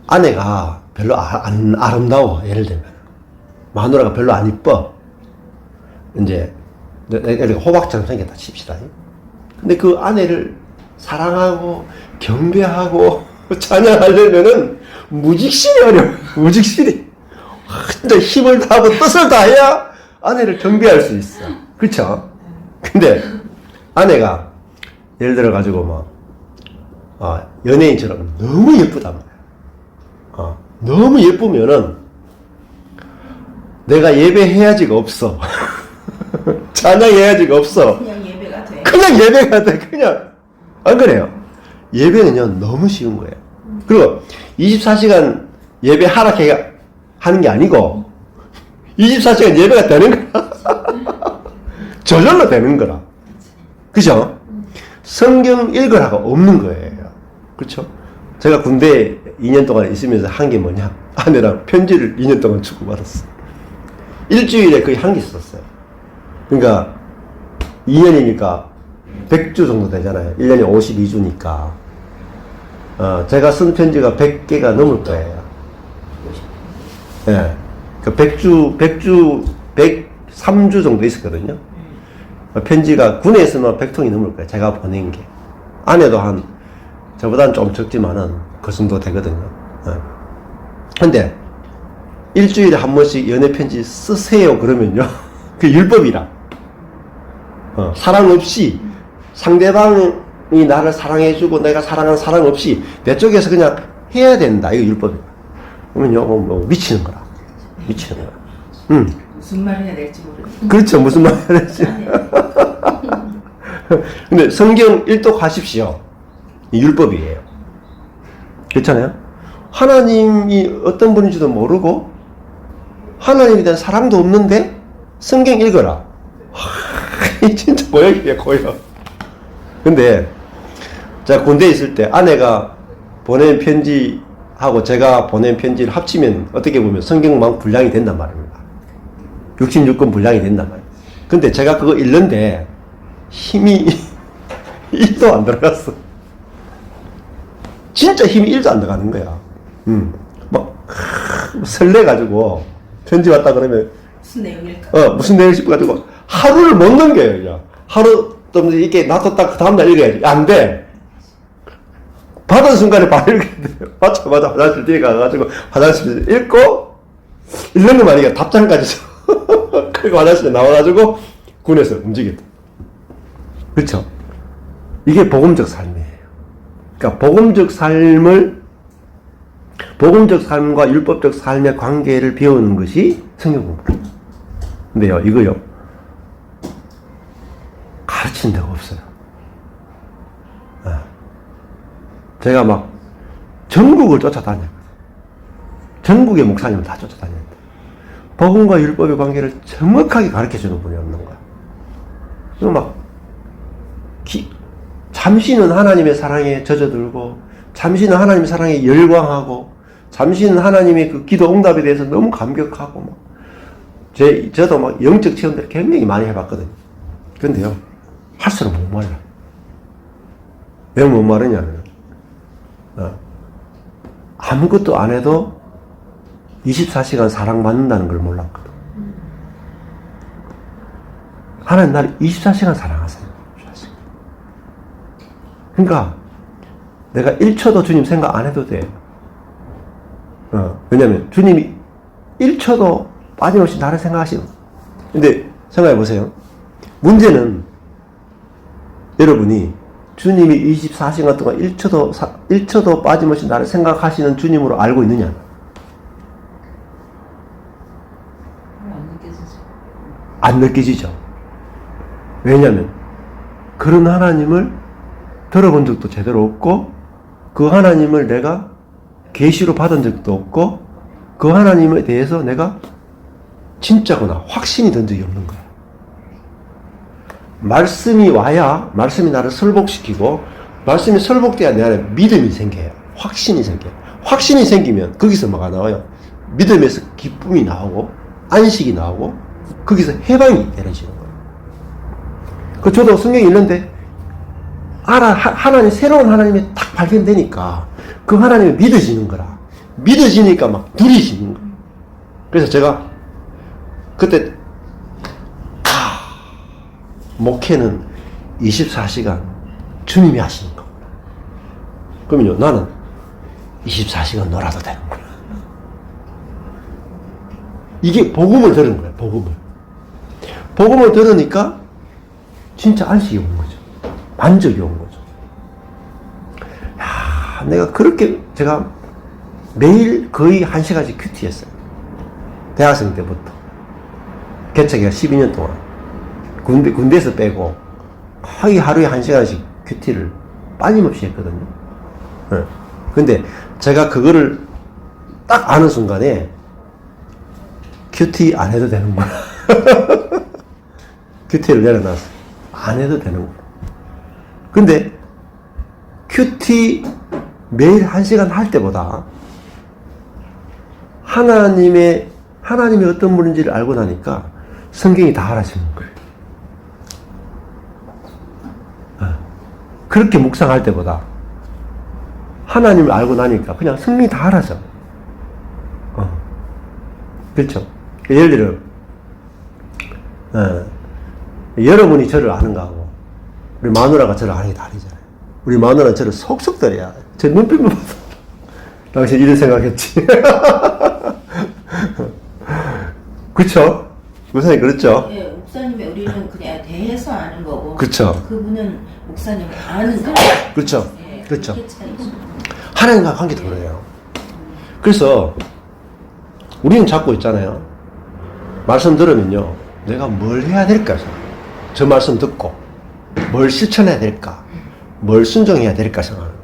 Speaker 1: 아내가 별로 안 아름다워. 예를 들면 마누라가 별로 안 이뻐. 이제 내가 호박처럼 생겼다 칩시다. 근데 그 아내를 사랑하고 경배하고 찬양하려면은 무직실이 어려워. 무직실이 진짜 힘을 다하고 뜻을 다해야 아내를 경배할 수 있어. 그렇죠? 근데 아내가 예를 들어 가지고 연예인처럼 너무 예쁘단 말이야. 너무 예쁘면은 내가 예배해야지가 없어. 찬양해야지가 없어.
Speaker 3: 그냥 예배가 돼.
Speaker 1: 그냥 예배가 돼. 그냥. 안 그래요? 예배는요, 너무 쉬운 거예요. 그리고 24시간 예배 하락해 하는 게 아니고, 24시간 예배가 되는 거라. 저절로 되는 거라. 그죠? 성경 읽으라가 없는 거예요. 그렇죠? 제가 군대에 2년 동안 있으면서 한 게 뭐냐? 아내랑 편지를 2년 동안 주고받았어. 일주일에 거의 한 개 썼어요. 그러니까 2년이니까 100주 정도 되잖아요. 1년에 52주니까. 제가 쓴 편지가 100개가 넘을 거예요. 예. 네. 그 103주 정도 있었거든요. 편지가 군에 있으면 100통이 넘을 거예요. 제가 보낸 게. 아내도 저보다는 좀 적지만은 그 정도 되거든요. 예. 근데 일주일에 한 번씩 연애 편지 쓰세요. 그러면요. 그 율법이라. 사랑 없이 상대방이 나를 사랑해주고 내가 사랑하는 사랑 없이 내 쪽에서 그냥 해야 된다. 이거 율법이야. 그러면요, 미치는 거라. 미치는 거야.
Speaker 3: 무슨 말 해야 될지 모르겠어.
Speaker 1: 그렇죠. 무슨 말 해야 될지. 근데 성경 일독하십시오. 이 율법이에요. 그렇잖아요? 하나님이 어떤 분인지도 모르고 하나님에 대한 사랑도 없는데 성경 읽어라. 진짜 고역이에요, 고역. 근데 제가 군대에 있을 때 아내가 보낸 편지하고 제가 보낸 편지를 합치면 어떻게 보면 성경만 분량이 된단 말입니다. 66권 분량이 된단 말이에요. 근데 제가 그거 읽는데 힘이 1도 안 들어갔어. 진짜 힘이 1도 안 들어가는 거야. 막 설레가지고 편지 왔다 그러면
Speaker 3: 무슨 내용일까?
Speaker 1: 무슨 내용 싶어가지고 하루를 못 넘겨요. 그냥. 하루 좀 이렇게 놔뒀다 그 다음날 읽어야지. 안 돼. 받은 순간에 바로 읽어야 돼요. 맞자마자 화장실 뒤에 가가지고 화장실 읽고 읽는 것만 아니라 답장까지 써. 그리고 화장실에 나와가지고 군에서 움직였다. 그렇죠? 이게 복음적 삶이에요. 그러니까 복음적 삶과 율법적 삶의 관계를 배우는 것이 성경 공부입니다. 근데요, 이거요, 가르치는 데가 없어요. 제가 막 전국을 쫓아다녔거든요. 전국의 목사님을 다 쫓아다녔는데 복음과 율법의 관계를 정확하게 가르쳐주는 분이 없는 거야. 그리고 막 잠시는 하나님의 사랑에 젖어들고 잠시는 하나님의 사랑에 열광하고 잠시는 하나님의 그 기도 응답에 대해서 너무 감격하고 막 저도 막 영적 체험들을 굉장히 많이 해봤거든요. 근데요, 할수록 못 말라. 왜 못 말르냐면 아무것도 안 해도 24시간 사랑받는다는 걸 몰랐거든. 하나님 나를 24시간 사랑하세요. 그러니까 내가 1초도 주님 생각 안 해도 돼. 왜냐면 주님이 1초도 빠짐없이 나를 생각하시는. 근데 생각해 보세요. 문제는 여러분이 주님이 24시간 동안 1초도 빠짐없이 나를 생각하시는 주님으로 알고 있느냐? 안 느껴지죠. 왜냐면 그런 하나님을 들어본 적도 제대로 없고 그 하나님을 내가 계시로 받은 적도 없고 그 하나님에 대해서 내가 진짜거나 확신이 든 적이 없는 거야. 말씀이 와야 말씀이 나를 설복시키고 말씀이 설복돼야 내 안에 믿음이 생겨요. 확신이 생겨요. 확신이 생기면 거기서 뭐가 나와요? 믿음에서 기쁨이 나오고 안식이 나오고 거기서 해방이 내려지는 거예요. 그 저도 성경에 있는데 하나님, 새로운 하나님이 딱 발견되니까 그 하나님이 믿어지는 거라. 믿어지니까 막 누리지는 거예요. 그래서 제가 그때 목회는 24시간 주님이 하시는 거구나. 그러면요, 나는 24시간 놀아도 되는구나. 이게 복음을 들은 거예요, 복음을. 복음을 들으니까 진짜 안식이 온 거죠. 만족이 온 거죠. 야, 내가 그렇게 제가 매일 거의 1시간씩 큐티했어요. 대학생 때부터. 개척이가 12년 동안. 군대에서 빼고 거의 하루에 1시간씩 큐티를 빠짐없이 했거든요. 네. 근데 제가 그거를 딱 아는 순간에 큐티 안 해도 되는구나. 큐티를 내려놨어. 안 해도 되는구나. 근데 큐티 매일 1시간 할 때보다 하나님의 어떤 분인지를 알고 나니까 성경이 다 알아지는 거예요. 그렇게 묵상할 때보다 하나님을 알고 나니까 그냥 성경이 다 알아져. 그렇죠? 예를 들어 여러분이 저를 아는 거하고 우리 마누라가 저를 아는 게 다르잖아요. 우리 마누라는 저를 속속 들여야 제 눈빛만 봐서 당신 이런 생각했지. 그렇죠? 목사님 그렇죠?
Speaker 3: 예, 목사님이 우리는 그냥 대해서 아는 거고.
Speaker 1: 그렇죠.
Speaker 3: 그분은 목사님 아는 거.
Speaker 1: 그렇죠.
Speaker 3: 예,
Speaker 1: 그렇죠.
Speaker 3: 그게 차이죠.
Speaker 1: 하나님과 관계도 그래요. 그래서 우리는 잡고 있잖아요. 말씀 들으면요, 내가 뭘 해야 될까? 저 말씀 듣고 뭘 실천해야 될까? 뭘 순종해야 될까 생각하는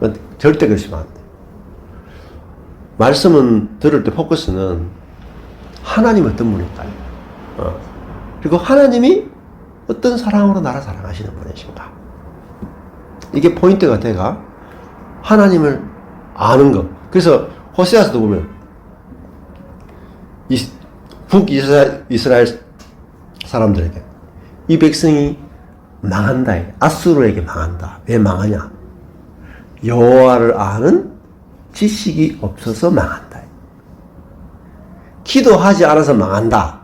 Speaker 1: 거예요. 절대 그러시면 안 돼요. 말씀은 들을 때 포커스는 하나님 어떤 분일까요? 그리고 하나님이 어떤 사랑으로 나를 사랑하시는 분이신가? 이게 포인트가 돼가 하나님을 아는 것. 그래서 호세아서도 보면 북이스라엘 사람들에게 이 백성이 망한다. 아수르에게 망한다. 왜 망하냐? 여호와를 아는 지식이 없어서 망한다. 기도하지 않아서 망한다.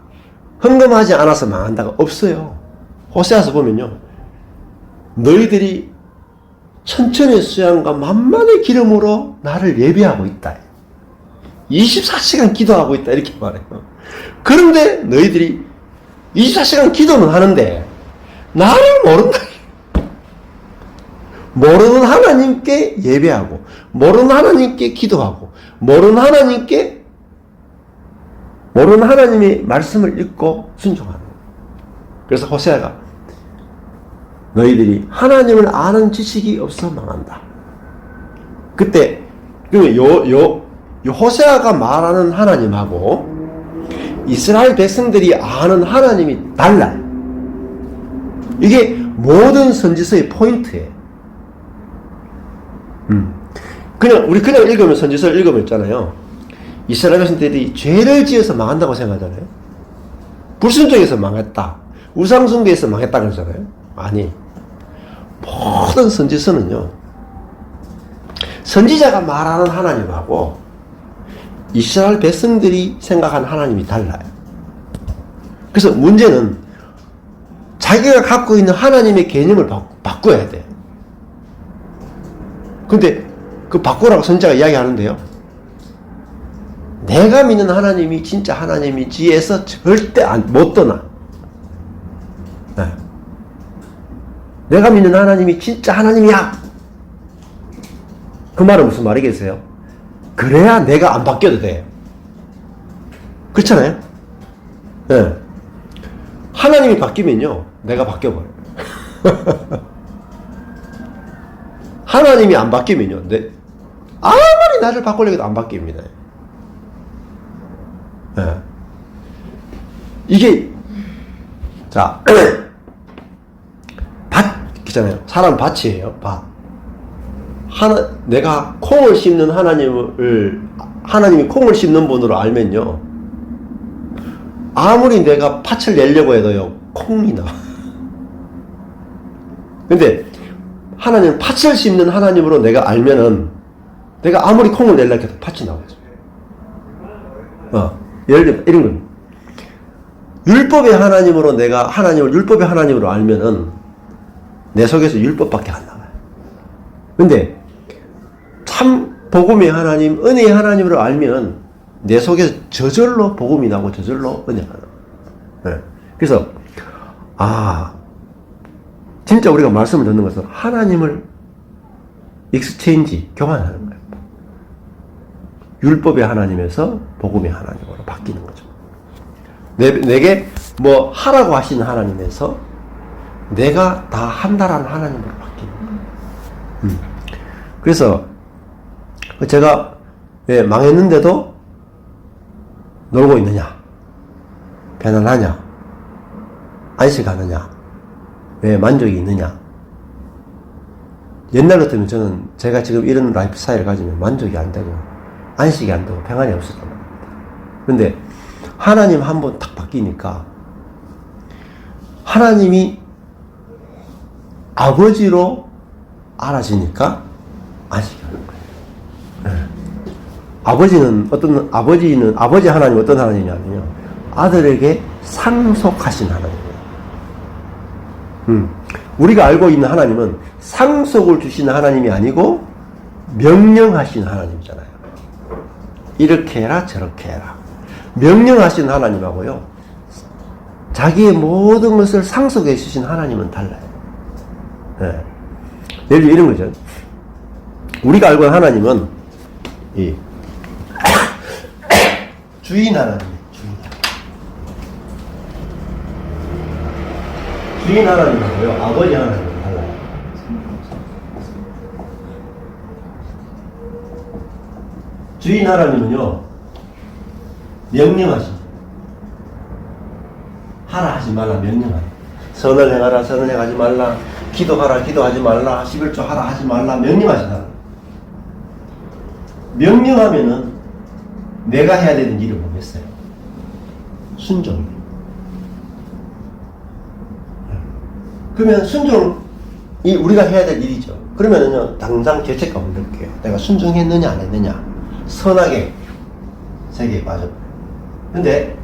Speaker 1: 헌금하지 않아서 망한다가 없어요. 호세아서 보면요, 너희들이 천천의 수양과 만만의 기름으로 나를 예배하고 있다. 24시간 기도하고 있다. 이렇게 말해요. 그런데 너희들이 24시간 기도는 하는데 나를 모른다. 모르는 하나님께 예배하고 모르는 하나님께 기도하고 모르는 하나님의 말씀을 읽고 순종하는 거예요. 그래서 호세아가 너희들이 하나님을 아는 지식이 없어 망한다. 그때 호세아가 말하는 하나님하고 이스라엘 백성들이 아는 하나님이 달라요. 이게 모든 선지서의 포인트예요. 우리 그냥 읽으면 선지서를 읽으면 있잖아요. 이스라엘 백성들이 죄를 지어서 망한다고 생각하잖아요. 불순종해서 망했다. 우상숭배에서 망했다 그러잖아요. 아니, 모든 선지서는요, 선지자가 말하는 하나님하고 이스라엘 백성들이 생각하는 하나님이 달라요. 그래서 문제는 자기가 갖고 있는 하나님의 개념을 바꿔야 돼. 근데 그 바꾸라고 선지자가 이야기하는데요, 내가 믿는 하나님이 진짜 하나님이지에서 절대 못 떠나. 네. 내가 믿는 하나님이 진짜 하나님이야. 그 말은 무슨 말이겠어요? 그래야 내가 안 바뀌어도 돼. 그렇잖아요? 네. 하나님이 바뀌면요, 내가 바뀌어버려요. 하나님이 안 바뀌면요, 아무리 나를 바꾸려고 해도 안 바뀝니다. 네. 이게, 자, 밭, 있잖아요. 사람 밭이에요, 밭. 내가 콩을 심는 하나님이 콩을 심는 분으로 알면요. 아무리 내가 팥을 내려고 해도요, 콩이 나와. 근데 하나님 팥을 심는 하나님으로 내가 알면은 내가 아무리 콩을 내려고 해도 팥이 나오죠. 예를 들면 이런 겁니다. 율법의 하나님으로 내가 하나님을 율법의 하나님으로 알면은 내 속에서 율법밖에 안 나와요. 근데 참 복음의 하나님, 은혜의 하나님으로 알면 내 속에서 저절로 복음이 나고 저절로 은혜가 나와요. 네. 그래서 진짜 우리가 말씀을 듣는 것은 하나님을 익스체인지 교환하는 거예요. 율법의 하나님에서 복음의 하나님으로 바뀌는 거죠. 내게 뭐 하라고 하시는 하나님에서 내가 다 한다라는 하나님으로 바뀌는 거예요. 그래서 제가 왜 망했는데도 놀고 있느냐, 편안하냐, 안식하느냐, 왜 만족이 있느냐. 옛날 같으면 저는 제가 지금 이런 라이프 스타일을 가지면 만족이 안 되고 안식이 안 되고 평안이 없었단 말입니다. 근데 하나님 한 번 딱 바뀌니까 하나님이 아버지로 알아지니까 안식이 하는 거예요. 네. 아버지 하나님 어떤 하나님이냐면요, 아들에게 상속하신 하나님이에요. 우리가 알고 있는 하나님은 상속을 주시는 하나님이 아니고 명령하시는 하나님이잖아요. 이렇게 해라 저렇게 해라. 명령하시는 하나님하고요, 자기의 모든 것을 상속해 주신 하나님은 달라요. 네. 예를 들어 이런 거죠. 우리가 알고 있는 하나님은 이 주인 하나님이에요. 주인 하나님하고요, 아버지 하나님은 달라요. 주인 하나님은요, 명령하십니다. 하라 하지 말라 명령하라. 선을 행하라 선을 행하지 말라. 기도하라 기도하지 말라. 11조 하라 하지 말라. 명령하시다. 명령하면은 내가 해야 되는 일을 뭐겠어요? 순종. 그러면 순종이 우리가 해야 될 일이죠. 그러면은요, 당장 죄책감을 느껴요. 내가 순종했느냐 안 했느냐. 선하게 세계에 빠져. 근데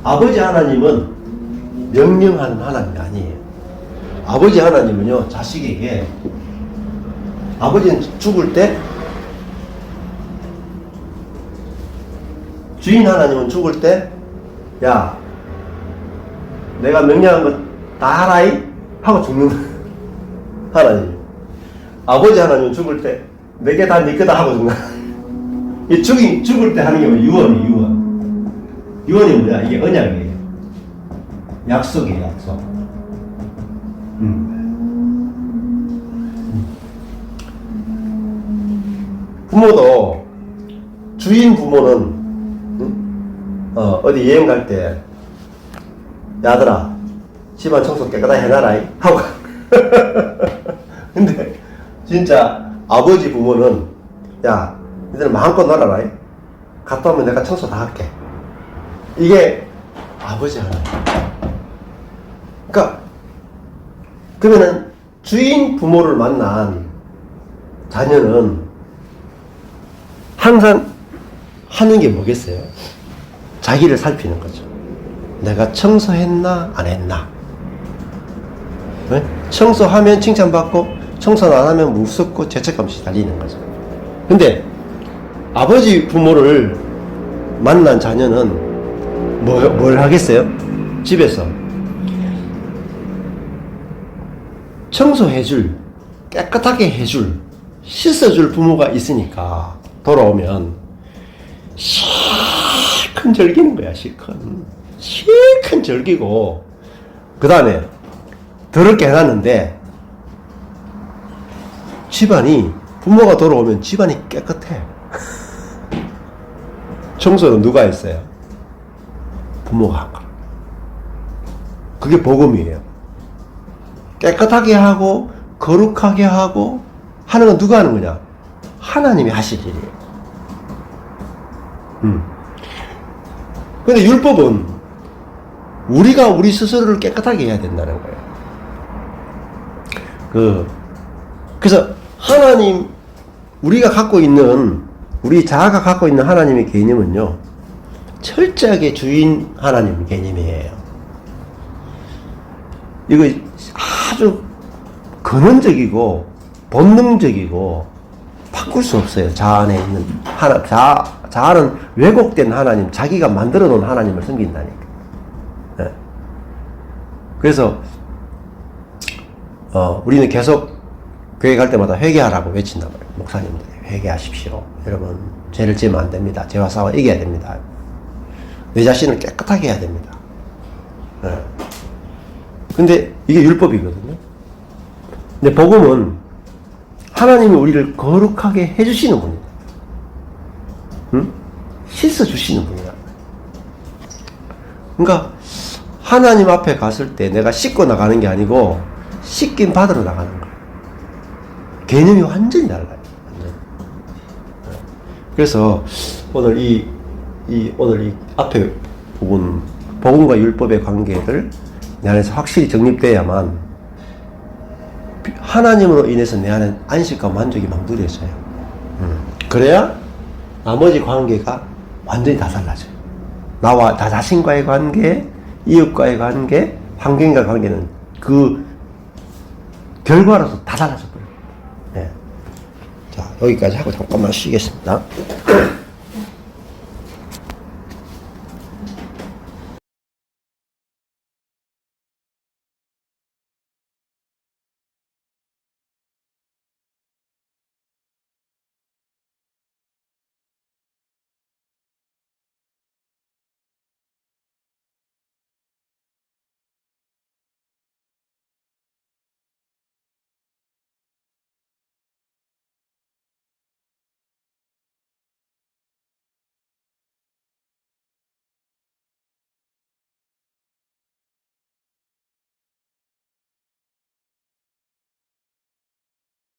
Speaker 1: 아버지 하나님은 명령하는 하나님이 아니에요. 아버지 하나님은요, 자식에게, 아버지는 죽을 때, 주인 하나님은 죽을 때, 야, 내가 명령한 거 다 하라이? 하고 죽는 하나님. 아버지 하나님은 죽을 때, 내게 다 네 거다 하고 죽는. 이 죽을 때 하는 게 뭐야? 유언이. 유언이 뭐야? 이게 언약이에요. 약속이에요, 약속. 부모도, 주인 부모는, 어디 여행 갈 때, 야들아, 집안 청소 깨끗하게 해놔라, 하고. 근데, 진짜, 아버지 부모는, 야, 니들 마음껏 놀아라. 갔다 오면 내가 청소 다 할게. 이게 아버지 하나님. 그러니까 그러면은 주인 부모를 만난 자녀는 항상 하는 게 뭐겠어요? 자기를 살피는 거죠. 내가 청소했나 안 했나. 네? 청소하면 칭찬받고 청소 안 하면 무섭고 죄책감이 달리는 거죠. 근데 아버지 부모를 만난 자녀는 뭘 하겠어요? 집에서 청소해줄, 깨끗하게 해줄, 씻어줄 부모가 있으니까 돌아오면 실컷 즐기는 거야. 실컷 즐기고, 그 다음에 더럽게 해놨는데 집안이, 부모가 돌아오면 집안이 깨끗해. 청소는 누가 했어요? 부모가 한 거야. 그게 복음이에요. 깨끗하게 하고 거룩하게 하고 하는 건 누가 하는 거냐? 하나님이 하실 일이에요. 근데 율법은 우리가 우리 스스로를 깨끗하게 해야 된다는 거예요. 그래서 하나님, 우리가 갖고 있는, 우리 자아가 갖고 있는 하나님의 개념은요, 철저하게 주인 하나님 개념이에요. 이거 아주 근원적이고 본능적이고 바꿀 수 없어요. 자아 안에 있는 자아는 왜곡된 하나님, 자기가 만들어 놓은 하나님을 섬긴다니까. 네. 그래서 우리는 계속 교회 갈 때마다 회개하라고 외친단 말이에요. 목사님들이 회개하십시오. 여러분 죄를 지으면 안 됩니다. 죄와 싸워 이겨야 됩니다. 내 자신을 깨끗하게 해야 됩니다. 네. 근데 이게 율법이거든요. 근데 복음은 하나님이 우리를 거룩하게 해주시는 분이다. 응? 씻어주시는 분이다. 그러니까 하나님 앞에 갔을 때 내가 씻고 나가는 게 아니고 씻긴 받으러 나가는 거예요. 개념이 완전히 달라요. 완전히. 그래서 오늘 오늘 이 앞에 부분 복음과 율법의 관계를 내 안에서 확실히 정립돼야만 하나님으로 인해서 내 안에 안식과 만족이 막 누려져요. 그래야 나머지 관계가 완전히 다 달라져요. 나와 나 자신과의 관계, 이웃과의 관계, 환경과의 관계는 그 결과로서 다 달라져 버려요. 네. 자, 여기까지 하고 잠깐만 쉬겠습니다.